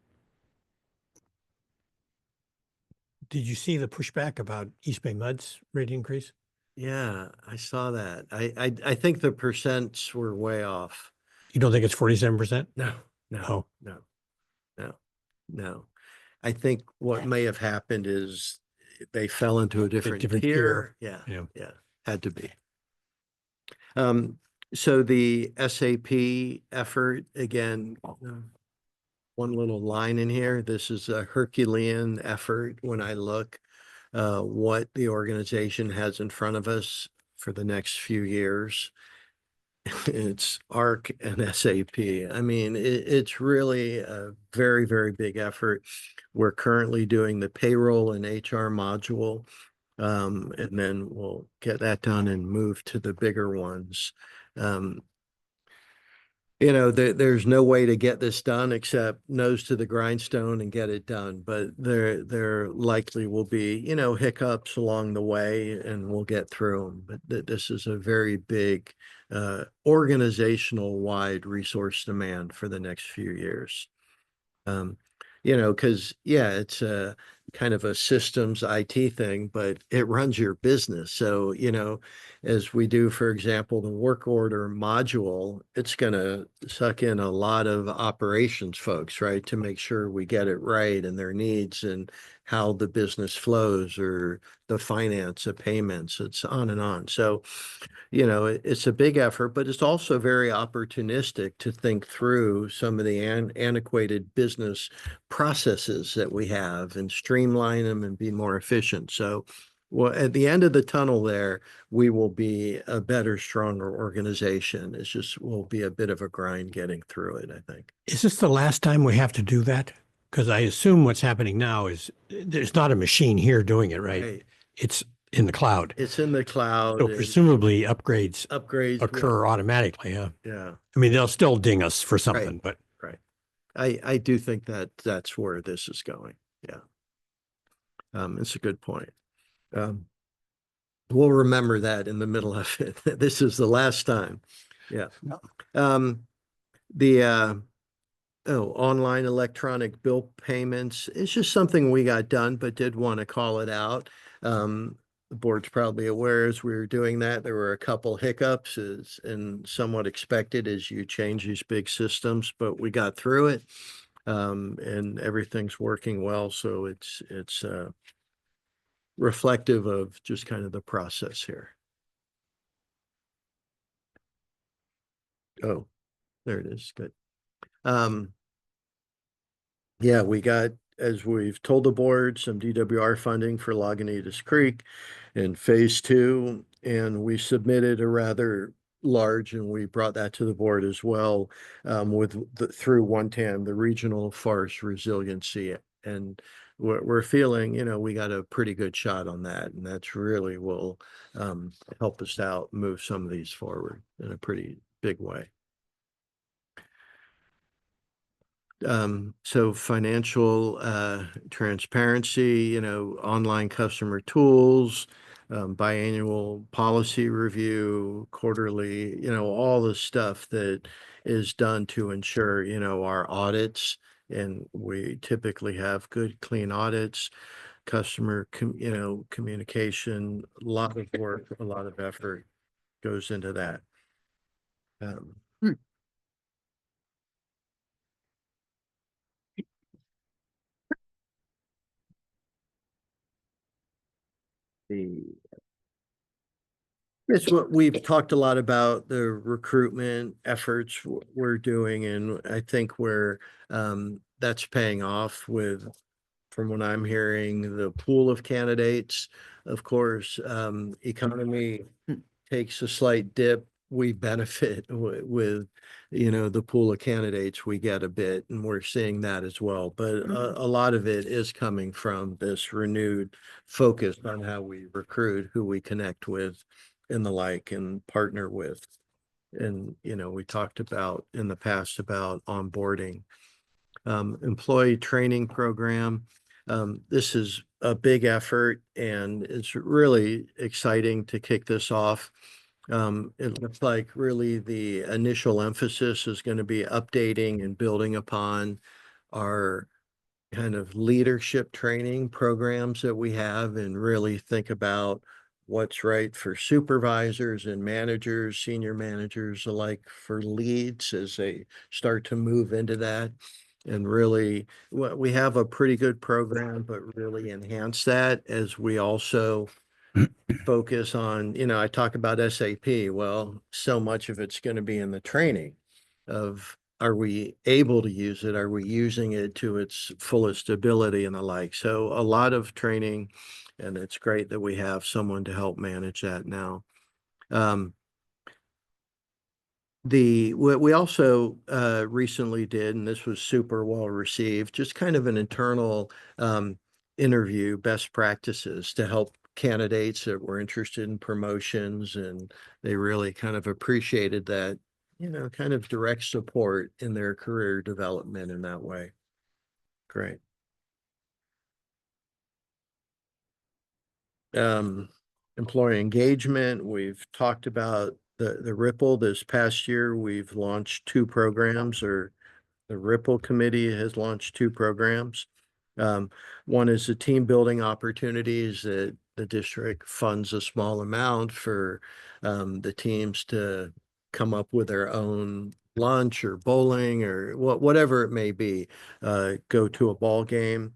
Did you see the pushback about East Bay Mud's rate increase? Yeah, I saw that. I think the percents were way off. You don't think it's 47%? No, no, Oh. no, no, no. I think what may have happened is they fell into a different different tier. tier. Yeah, Yeah. had to be. So the SAP effort, again, one little line in here, this is a Herculean effort when I look what the organization has in front of us for the next few years. It's ARC and SAP. I mean, it's really a very, very big effort. We're currently doing the payroll and HR module, and then we'll get that done and move to the bigger ones. You know, there's no way to get this done except nose to the grindstone and get it done. But there likely will be, you know, hiccups along the way, and we'll get through them. But this is a very big organizational wide resource demand for the next few years. You know, because yeah, it's a kind of a systems IT thing, but it runs your business. So, you know, as we do, for example, the work order module, it's going to suck in a lot of operations folks, right, to make sure we get it right and their needs and how the business flows or the finance of payments. It's on and on. So, you know, it's a big effort, but it's also very opportunistic to think through some of the antiquated business processes that we have and streamline them and be more efficient. So, well, at the end of the tunnel there, we will be a better, stronger organization. It's just will be a bit of a grind getting through it, I think. Is this the last time we have to do that? Because I assume what's happening now is there's not a machine here doing it, right? It's in the cloud. It's in the cloud. So and presumably upgrades upgrades occur automatically, yeah. Yeah. I mean, they'll still ding us for something, but Right. I do think that that's where this is going. Yeah. It's a good point. We'll remember that in the middle of it. This is the last time. Yeah. Online electronic bill payments. It's just something we got done, but did want to call it out. The board's probably aware as we were doing that, there were a couple hiccups and somewhat expected as you change these big systems, but we got through it. And everything's working well. So it's reflective of just kind of the process here. Oh, there it is. Good. Yeah, we got, as we've told the board, some DWR funding for Lagunitas Creek in phase 2, and we submitted a rather large, and we brought that to the board as well, through OneTAM, the Regional Forest Resiliency. And we're feeling, you know, we got a pretty good shot on that, and that's really will help us out, move some of these forward in a pretty big way. So financial transparency, you know, online customer tools, biannual policy review, quarterly, you know, all the stuff that is done to ensure, you know, our audits, and we typically have good, clean audits, customer, communication, a lot of work, a lot of effort goes into that. It's what we've talked a lot about, the recruitment efforts we're doing, and I think that's paying off with, from what I'm hearing, the pool of candidates. Of course, economy takes a slight dip. We benefit with, the pool of candidates, we get a bit, and we're seeing that as well. But a lot of it is coming from this renewed focus on how we recruit, who we connect with, and the like, and partner with. And, we talked about in the past about onboarding, employee training program. This is a big effort, and it's really exciting to kick this off. It looks like really the initial emphasis is going to be updating and building upon our kind of leadership training programs that we have, and really think about what's right for supervisors and managers, senior managers alike, for leads as they start to move into that. And really, we have a pretty good program, but really enhance that as we also focus on, I talk about SAP. Well, so much of it's going to be in the training of, are we able to use it? Are we using it to its fullest ability and the like? So a lot of training, and it's great that we have someone to help manage that now. What we also recently did, and this was super well received, just kind of an internal interview, best practices to help candidates that were interested in promotions, and they really kind of appreciated that, kind of direct support in their career development in that way. Great. Employee engagement, we've talked about the Ripple. This past year, we've launched 2 programs, or the Ripple Committee has launched 2 programs. One is the team building opportunities that the district funds a small amount for the teams to come up with their own lunch or bowling or whatever it may be, go to a ball game,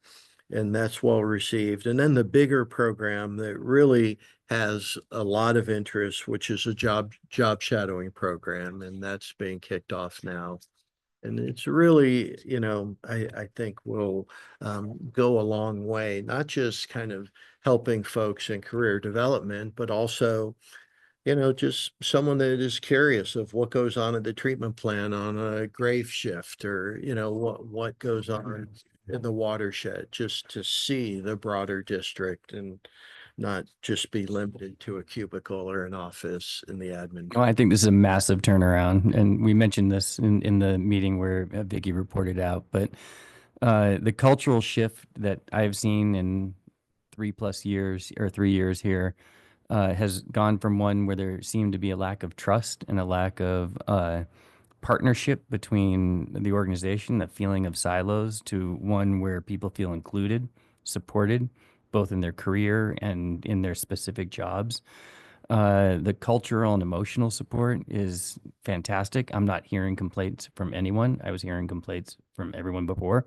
and that's well received. And then the bigger program that really has a lot of interest, which is a job shadowing program, and that's being kicked off now. And it's really, I think will go a long way, not just kind of helping folks in career development, but also, just someone that is curious of what goes on in the treatment plan on a grave shift, or, what goes on in the watershed, just to see the broader district and not just be limited to a cubicle or an office in the admin. Well, I think this is a massive turnaround, and we mentioned this in the meeting where Vicki reported out, but the cultural shift that I've seen in 3+ years, or 3 years here, has gone from one where there seemed to be a lack of trust and a lack of partnership between the organization, that feeling of silos, to one where people feel included, supported, both in their career and in their specific jobs. The cultural and emotional support is fantastic. I'm not hearing complaints from anyone. I was hearing complaints from everyone before.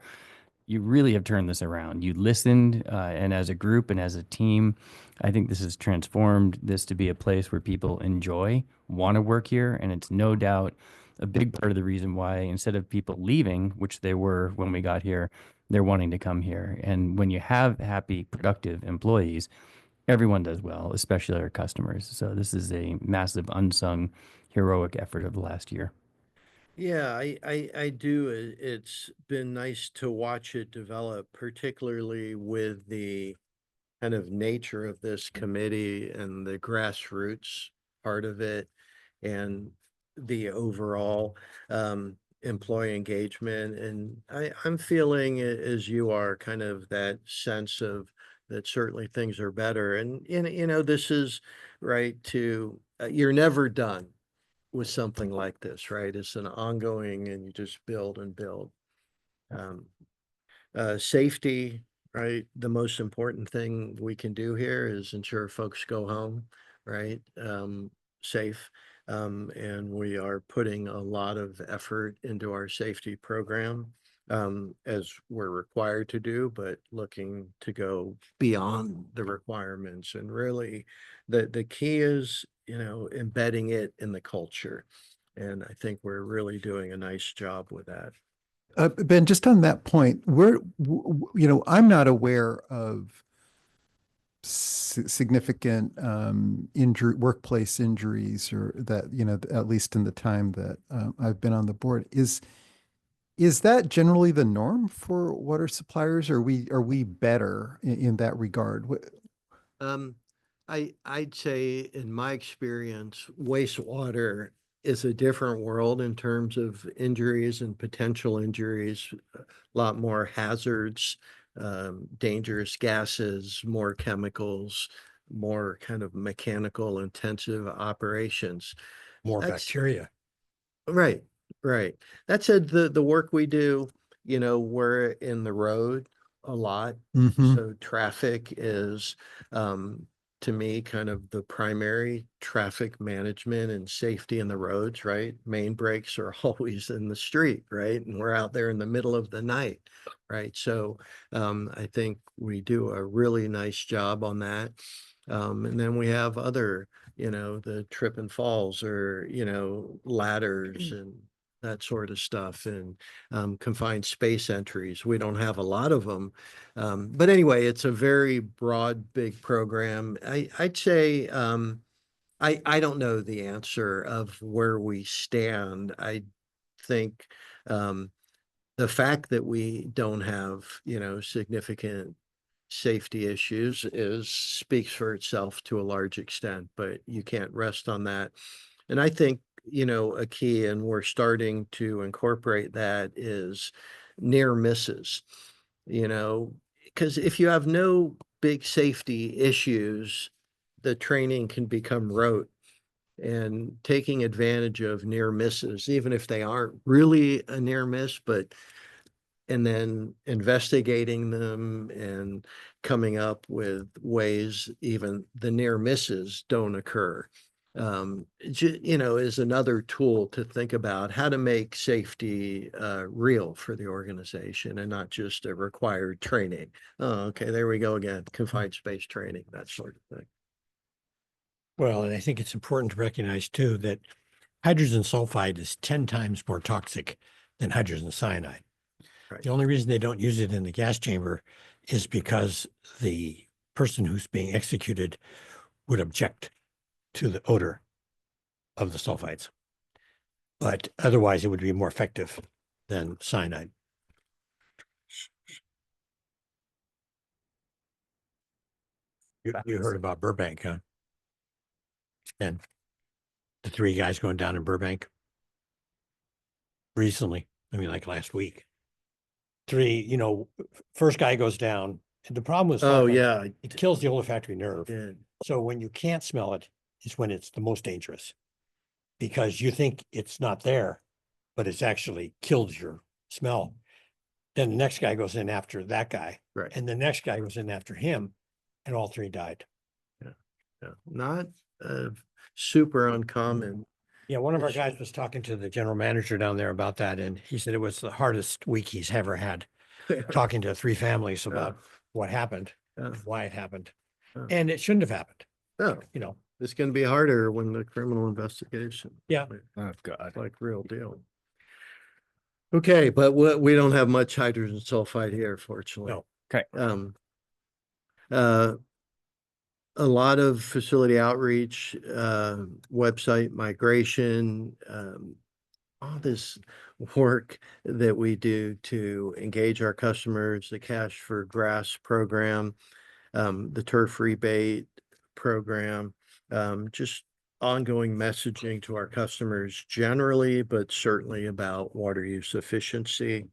You really have turned this around. You listened, and as a group and as a team, I think this has transformed this to be a place where people enjoy, want to work here. And it's no doubt a big part of the reason why, instead of people leaving, which they were when we got here, they're wanting to come here. And when you have happy, productive employees, everyone does well, especially our customers. So this is a massive, unsung, heroic effort of the last year. Yeah, I do. It's been nice to watch it develop, particularly with the kind of nature of this committee and the grassroots part of it, and the overall employee engagement. And I'm feeling as you are, kind of that sense of that certainly things are better. And, this is right to, you're never done with something like this, right? It's an ongoing, and you just build and build. Safety, right? The most important thing we can do here is ensure folks go home, right? Safe. And we are putting a lot of effort into our safety program. as we're required to do, but looking to go beyond the requirements. And really, the key is, embedding it in the culture. And I think we're really doing a nice job with that. Ben, just on that point, I'm not aware of significant workplace injuries, or that, at least in the time that I've been on the board. Is that generally the norm for water suppliers? Are we better in that regard? I'd say in my experience, wastewater is a different world in terms of injuries and potential injuries, a lot more hazards, dangerous gases, more chemicals, more kind of mechanical intensive operations. More That's- bacteria. Right, right. That said, the work we do, we're in the road a lot. Mhm. So traffic is, to me, kind of the primary traffic management and safety in the roads, right? Main breaks are always in the street, right? And we're out there in the middle of the night, right? So I think we do a really nice job on that. And then we have other, the trip and falls, or, ladders and that sort of stuff, and confined space entries. We don't have a lot of them. But anyway, it's a very broad, big program. I'd say, I don't know the answer of where we stand. I think the fact that we don't have, significant safety issues speaks for itself to a large extent, but you can't rest on that. And I think, a key, and we're starting to incorporate that, is near misses, because if you have no big safety issues, the training can become rote. And taking advantage of near misses, even if they aren't really a near miss, and then investigating them and coming up with ways even the near misses don't occur, is another tool to think about how to make safety real for the organization, and not just a required training. Oh, okay, there we go again, confined space training, that sort of thing. Well, and I think it's important to recognize too that hydrogen sulfide is 10 times more toxic than hydrogen cyanide. Right. The only reason they don't use it in the gas chamber is because the person who's being executed would object to the odor of the sulfides. But otherwise, it would be more effective than cyanide. You heard about Burbank, huh? And the 3 guys going down in Burbank recently, I mean, like last week. 3, first guy goes down. And the problem with Oh, sulfide, yeah. it kills the olfactory nerve. Yeah. So when you can't smell it is when it's the most dangerous, because you think it's not there, but it's actually killed your smell. Then the next guy goes in after that guy, Right. and the next guy goes in after him, and all 3 died. Yeah. Not super uncommon. Yeah, one of our It's- guys was talking to the general manager down there about that, and he said it was the hardest week he's ever had, talking to 3 families about what happened, Yeah. why it happened. Yeah. And it shouldn't have happened, No, it's going to be harder when the criminal investigation. Yeah. Oh, God. Like real deal. Okay, but we don't have much hydrogen sulfide here, fortunately. No. Okay. A lot of facility outreach, website migration, all this work that we do to engage our customers, the Cash for Grass program, the turf rebate program, just ongoing messaging to our customers generally, but certainly about water use efficiency.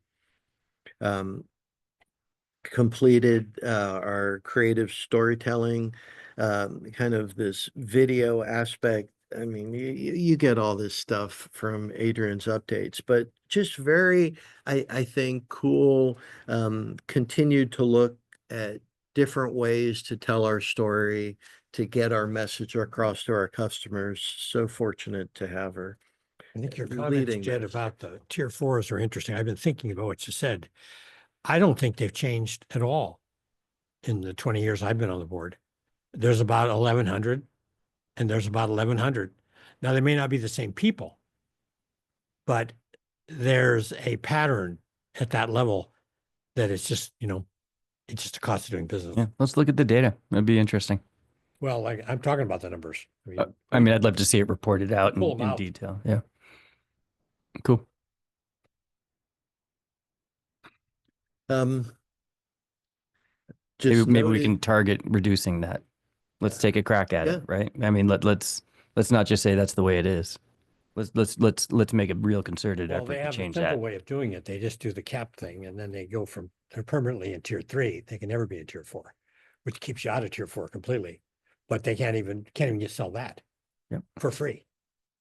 Completed our creative storytelling, kind of this video aspect. I mean, you get all this stuff from Adrian's updates, but just very, I think, cool. Continued to look at different ways to tell our story, to get our message across to our customers. So fortunate to have her. I think your comments, leading Jed, this. about the tier fours are interesting. I've been thinking about what you said. I don't think they've changed at all in the 20 years I've been on the board. There's about 1,100 and there's about 1,100. Now, they may not be the same people, but there's a pattern at that level that it's just, it's just a cost of doing business. Yeah, let's look at the data. That'd be interesting. Well, like I'm talking about the numbers. I mean, I'd love to see it reported out Pull 'em in out. detail. Yeah. Cool. Um, Maybe, just maybe we noted- can target reducing that. Let's take a crack at Yeah. it, right? I mean, let's not just say that's the way it is. Let's make a real concerted Well, effort they to have a change simple that. way of doing it. They just do the cap thing and then they go from, they're permanently in tier 3. They can never be in tier 4, which keeps you out of tier 4 completely. But they can't even just sell that Yep. for free.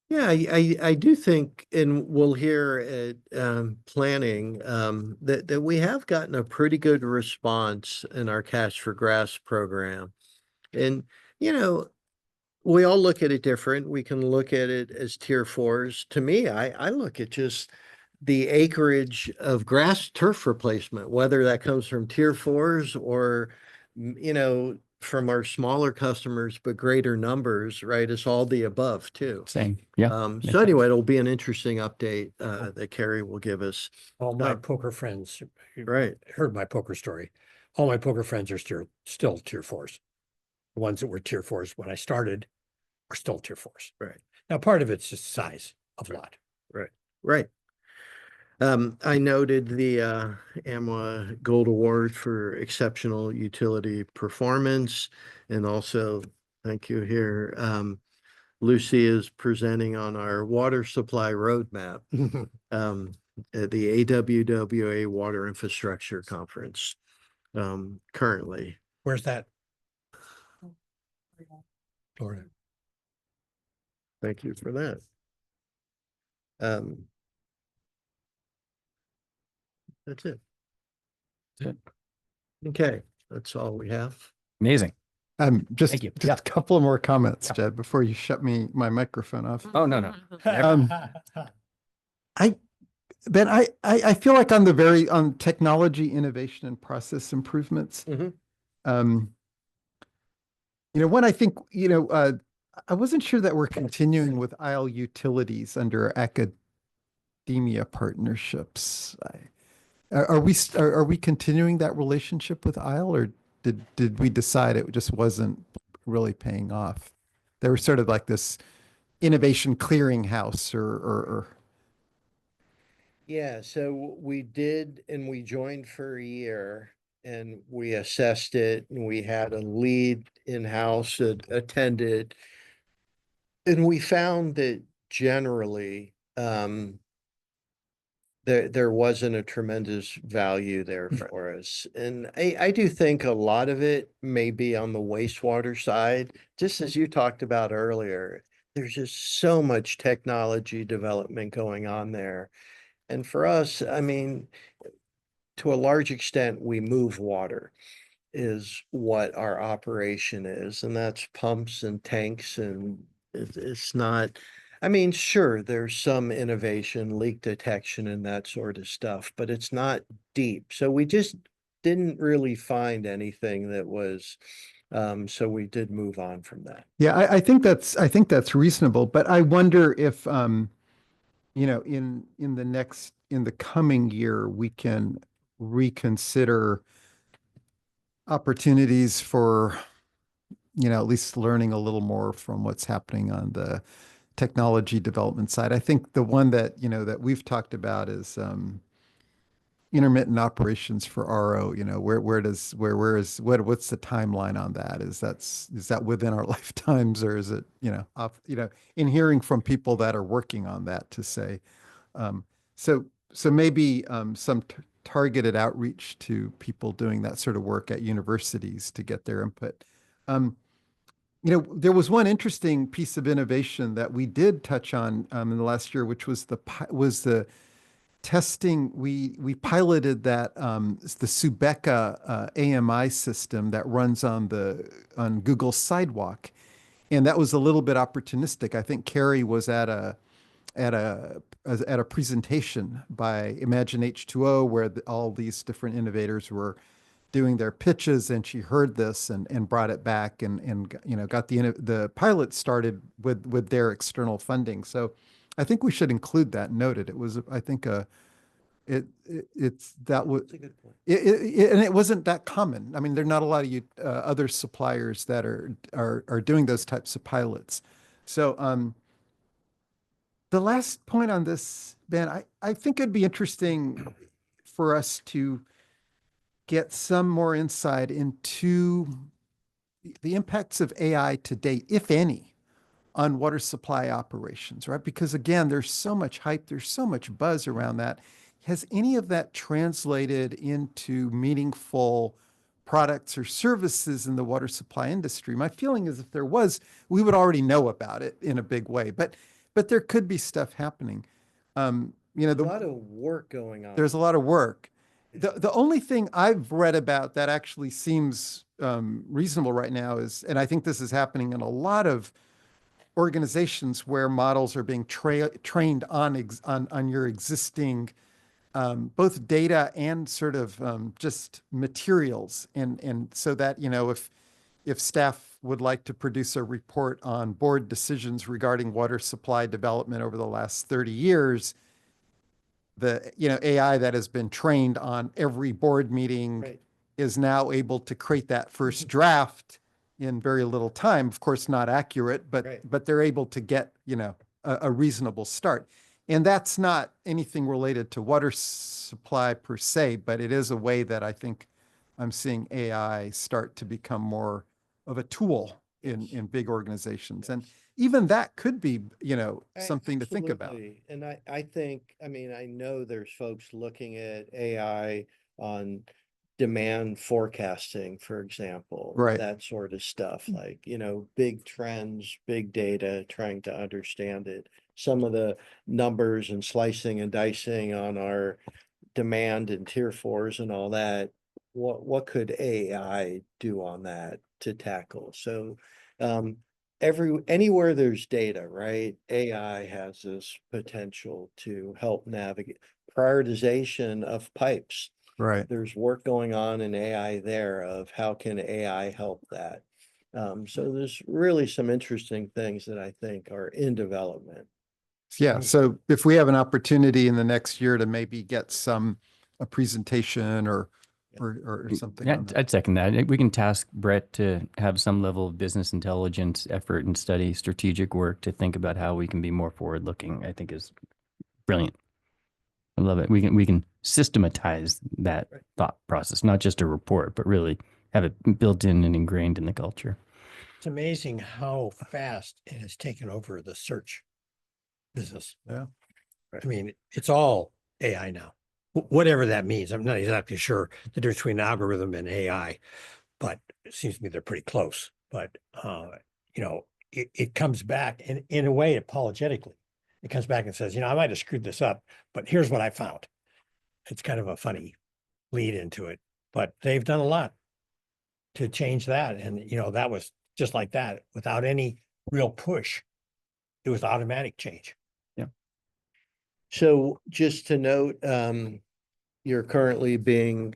Yeah, I do think, and we'll hear at planning that we have gotten a pretty good response in our Cash for Grass program. And, we all look at it different. We can look at it as tier 4s. To me, I look at just the acreage of grass turf replacement, whether that comes from tier 4s or, from our smaller customers, but greater numbers, right? It's all the above too. Same. Yeah. makes So sense. anyway, it'll be an interesting update that Carrie will give us. All my No. poker friends Right. heard my poker story. All my poker friends are still tier 4s. The ones that were tier 4s when I started are still tier 4s. Right. Now, part of it's just size of lot. Right. I noted the AMWA Gold Award for exceptional utility performance. And also, thank you here. Lucy is presenting on our water supply roadmap at the AWWA Water Infrastructure Conference currently. Where's that? Florida. Thank you for that. That's it. That's it. Okay, that's all we have. Amazing. Just, Thank you. just a couple of more comments, Jed, before you shut my microphone off. Oh, no. Ben, I feel like on technology, innovation and process improvements. Mhm. One, I think, I wasn't sure that we're continuing with IL utilities under academia partnerships. Are we continuing that relationship with IL, or did we decide it just wasn't really paying off? They were sort of like this innovation clearinghouse or Yeah, so we did, and we joined for a year and we assessed it and we had a lead in-house that attended. And we found that generally, there wasn't a tremendous value there for us. And I do think a lot of it may be on the wastewater side, just as you talked about earlier. There's just so much technology development going on there. And for us, I mean, to a large extent, we move water is what our operation is, and that's pumps and tanks, and it's not, I mean, sure, there's some innovation, leak detection and that sort of stuff, but it's not deep. So we just didn't really find anything that was, so we did move on from that. Yeah, I think that's reasonable, but I wonder if in the coming year we can reconsider opportunities for at least learning a little more from what's happening on the technology development side. I think the one that that we've talked about is intermittent operations for RO. What's the timeline on that? Is that within our lifetimes, or is it off, in hearing from people that are working on that to say, so maybe some targeted outreach to people doing that sort of work at universities to get their input. There was one interesting piece of innovation that we did touch on in the last year, which was the testing. We piloted that the Subeka AMI system that runs on Google Sidewalk, and that was a little bit opportunistic. I think Carrie was at a at a presentation by Imagine H2O where all these different innovators were doing their pitches, and she heard this and brought it back and got the pilot started with their external funding. So I think we should include that noted. It was, I think, it's that was That's a good point. and it wasn't that common. I mean, there are not a lot of other suppliers that are doing those types of pilots. So the last point on this, Ben, I think it'd be interesting for us to get some more insight into the impacts of AI to date, if any, on water supply operations, right? Because again, there's so much hype, there's so much buzz around that. Has any of that translated into meaningful products or services in the water supply industry? My feeling is if there was, we would already know about it in a big way, but there could be stuff happening. A lot of work going on. There's a lot of work. The only thing I've read about that actually seems reasonable right now is, and I think this is happening in a lot of organizations where models are being trained on your existing both data and sort of just materials, and so that if staff would like to produce a report on board decisions regarding water supply development over the last 30 years, the AI that has been trained on every board meeting Right. is now able to create that first draft in very little time. Of course, not accurate, but Right. but they're able to get a reasonable start. And that's not anything related to water supply per se, but it is a way that I think I'm seeing AI start to become more of a tool in big organizations. And even that could be, something to think about. Absolutely. And I think, I mean, I know there's folks looking at AI on demand forecasting, for example. Right. That sort of stuff, like, big trends, big data, trying to understand it. Some of the numbers and slicing and dicing on our demand and tier fours and all that. What could AI do on that to tackle? So, anywhere there's data, right? AI has this potential to help navigate prioritization of pipes. Right. There's work going on in AI there of how can AI help that. So there's really some interesting things that I think are in development. Yeah. So if we have an opportunity in the next year to maybe get a presentation or something. Yeah, on that. I'd second that. We can task Brett to have some level of business intelligence effort and study strategic work to think about how we can be more forward looking. I think is brilliant. I love it. We can systematize that thought process, not just a report, but really have it built in and ingrained in the culture. It's amazing how fast it has taken over the search business. Yeah. I mean, it's all AI now, whatever that means. I'm not exactly sure the difference between algorithm and AI, but it seems to me they're pretty close. But, it comes back in a way apologetically. It comes back and says, I might have screwed this up, but here's what I found. It's kind of a funny lead into it, but they've done a lot to change that. And, that was just like that without any real push. It was automatic change. So just to note, you're currently being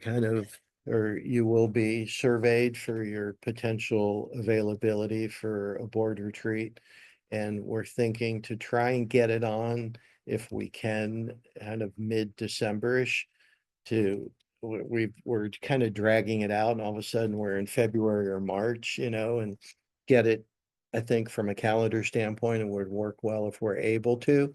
or you will be surveyed for your potential availability for a board retreat. And we're thinking to try and get it on, if we can, kind of mid-December-ish we're kind of dragging it out, and all of a sudden we're in February or March, and get it, I think from a calendar standpoint, it would work well if we're able to.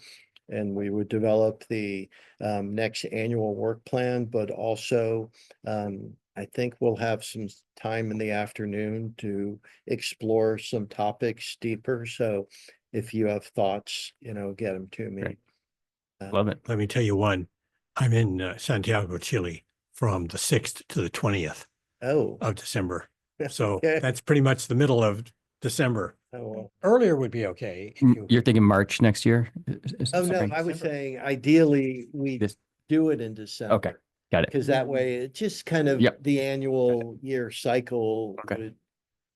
And we would develop the next annual work plan, but also I think we'll have some time in the afternoon to explore some topics deeper. So if you have thoughts, get them to me. Great. Love it. Let me tell you one. I'm in Santiago, Chile from the 6th to the 20th Oh, of December. So Okay. that's pretty much the middle of December. oh, well. Earlier would be okay. if you- You're thinking March next year? Oh, no, Sorry. I was saying ideally we This- do it in December. Okay, got it. Because that way it just kind of Yep. the annual year cycle Okay. would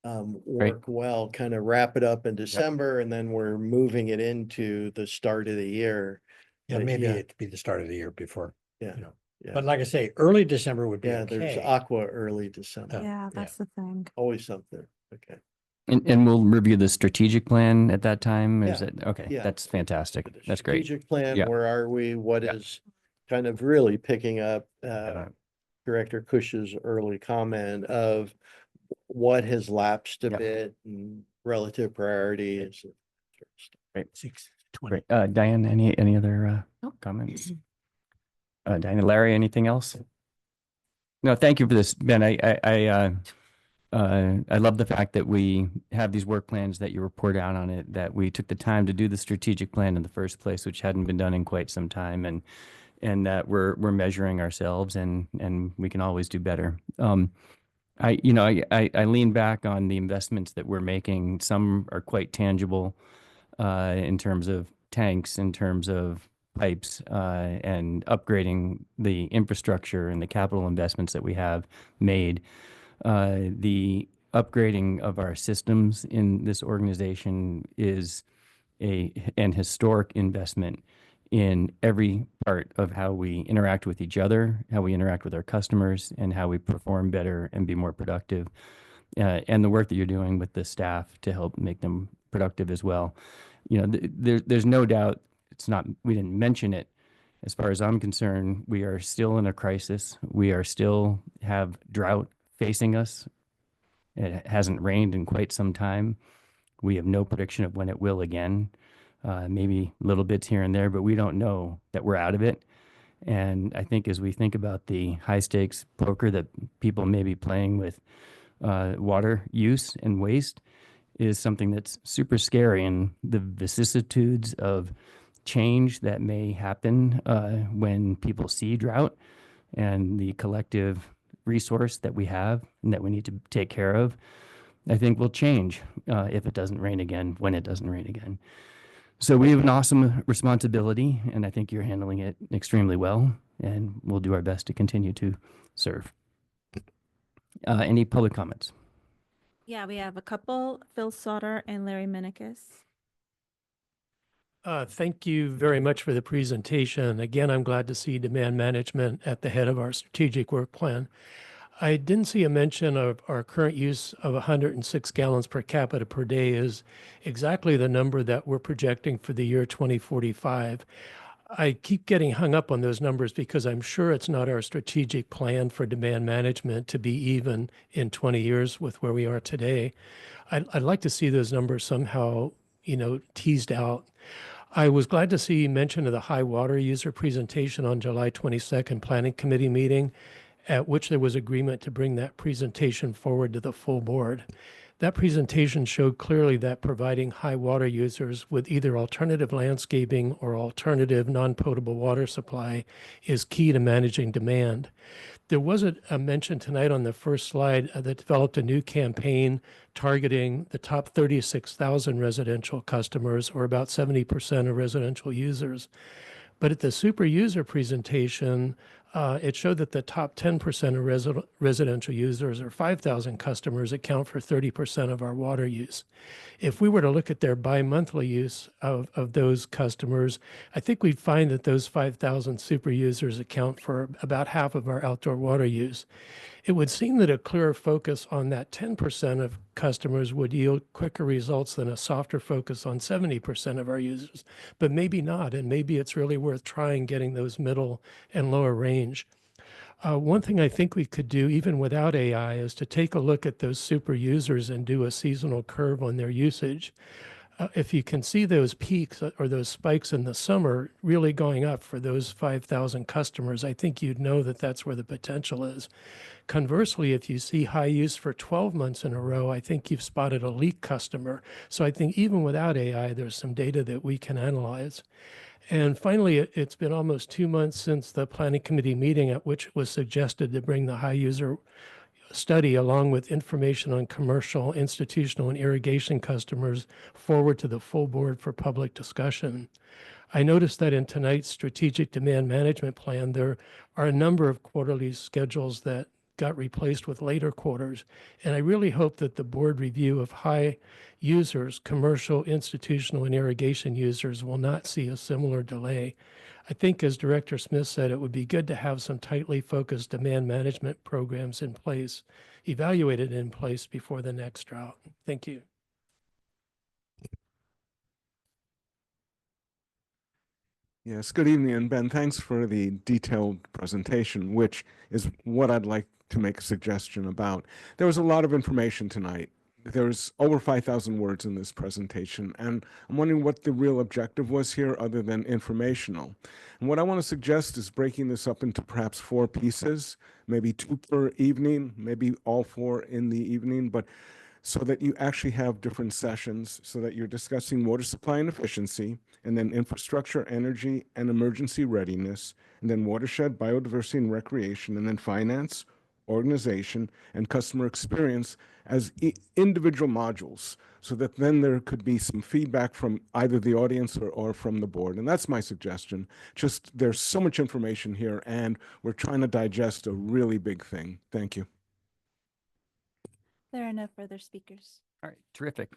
work well, kind of wrap it up in December, and then we're moving it into the start of the year. Yeah, But maybe yeah. it could be the start of the year before, Yeah, you know. yeah. But like I say, early December would be Yeah, there's okay. Aqua early December. Yeah, that's the thing. Always something. Okay. And we'll review the strategic plan at that time. Is Yeah, it okay? yeah. That's fantastic. The That's great. strategic plan, Yeah. where are we? What Yeah. is kind of really picking up Yeah. Director Cush's early comment of what has lapsed a Yeah. bit and relative priorities. and sort of stuff. Great. 6:20. Great. Diane, any other comments? Diana, Larry, anything else? No, thank you for this, Ben. I love the fact that we have these work plans, that you report out on it, that we took the time to do the strategic plan in the first place, which hadn't been done in quite some time, and that we're measuring ourselves, and we can always do better. I lean back on the investments that we're making. Some are quite tangible in terms of tanks, in terms of pipes, and upgrading the infrastructure and the capital investments that we have made. The upgrading of our systems in this organization is an historic investment in every part of how we interact with each other, how we interact with our customers, and how we perform better and be more productive. And the work that you're doing with the staff to help make them productive as well. There's no doubt we didn't mention it. As far as I'm concerned, we are still in a crisis. We are still have drought facing us. It hasn't rained in quite some time. We have no prediction of when it will again. Maybe little bits here and there, but we don't know that we're out of it. And I think as we think about the high stakes poker that people may be playing with water use and waste is something that's super scary, and the vicissitudes of change that may happen when people see drought, and the collective resource that we have and that we need to take care of, I think will change if it doesn't rain again, when it doesn't rain again. So we have an awesome responsibility, and I think you're handling it extremely well, and we'll do our best to continue to serve. Any public comments? Yeah, we have a couple, Phil Sauter and Larry Minikis. Thank you very much for the presentation. Again, I'm glad to see demand management at the head of our strategic work plan. I didn't see a mention of our current use of 106 gallons per capita per day is exactly the number that we're projecting for the year 2045. I keep getting hung up on those numbers because I'm sure it's not our strategic plan for demand management to be even in 20 years with where we are today. I'd like to see those numbers somehow, teased out. I was glad to see mention of the high water user presentation on July 22nd Planning Committee meeting, at which there was agreement to bring that presentation forward to the full board. That presentation showed clearly that providing high water users with either alternative landscaping or alternative non-potable water supply is key to managing demand. There was a mention tonight on the first slide that developed a new campaign targeting the top 36,000 residential customers, or about 70% of residential users. But at the super user presentation, it showed that the top 10% of residential users, or 5,000 customers, account for 30% of our water use. If we were to look at their bi-monthly use of those customers, I think we'd find that those 5,000 super users account for about half of our outdoor water use. It would seem that a clearer focus on that 10% of customers would yield quicker results than a softer focus on 70% of our users, but maybe not, and maybe it's really worth trying getting those middle and lower range. One thing I think we could do, even without AI, is to take a look at those super users and do a seasonal curve on their usage. If you can see those peaks or those spikes in the summer really going up for those 5,000 customers, I think you'd know that that's where the potential is. Conversely, if you see high use for 12 months in a row, I think you've spotted a leak customer. So I think even without AI, there's some data that we can analyze. And finally, it's been almost 2 months since the planning committee meeting at which it was suggested to bring the high user study along with information on commercial, institutional, and irrigation customers forward to the full board for public discussion. I noticed that in tonight's strategic demand management plan, there are a number of quarterly schedules that got replaced with later quarters. And I really hope that the board review of high users, commercial, institutional, and irrigation users will not see a similar delay. I think, as Director Smith said, it would be good to have some tightly focused demand management programs in place, evaluated in place before the next drought. Thank you. Yes, good evening, and Ben, thanks for the detailed presentation, which is what I'd like to make a suggestion about. There was a lot of information tonight. There's over 5,000 words in this presentation, and I'm wondering what the real objective was here other than informational. And what I want to suggest is breaking this up into perhaps 4 pieces, maybe 2 per evening, maybe all 4 in the evening, but so that you actually have different sessions, so that you're discussing water supply and efficiency, and then infrastructure, energy, and emergency readiness, and then watershed, biodiversity, and recreation, and then finance, organization, and customer experience as individual modules, so that then there could be some feedback from either the audience or from the board. And that's my suggestion. Just there's so much information here, and we're trying to digest a really big thing. Thank you. There are no further speakers. All right, terrific.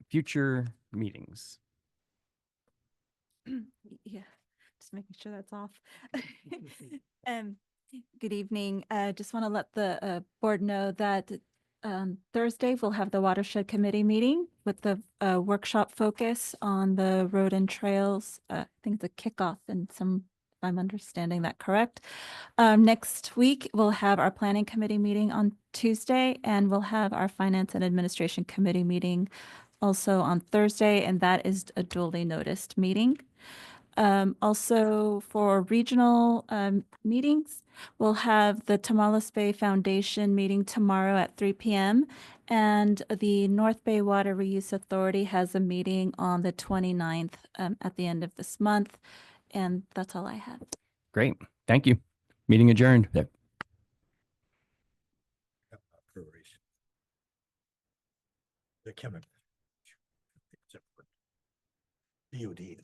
Future meetings. Yeah, just making sure that's off. Good evening. Just want to let the board know that Thursday we'll have the Watershed Committee meeting with the workshop focus on the road and trails. I think the kickoff and some, if I'm understanding that correct. Next week, we'll have our Planning Committee meeting on Tuesday, and we'll have our Finance and Administration Committee meeting also on Thursday, and that is a duly noticed meeting. Also for regional meetings, we'll have the Tamales Bay Foundation meeting tomorrow at 3 p.m. And the North Bay Water Reuse Authority has a meeting on the 29th at the end of this month. And that's all I have. Great. Thank you. Meeting adjourned. The chemical. DOD.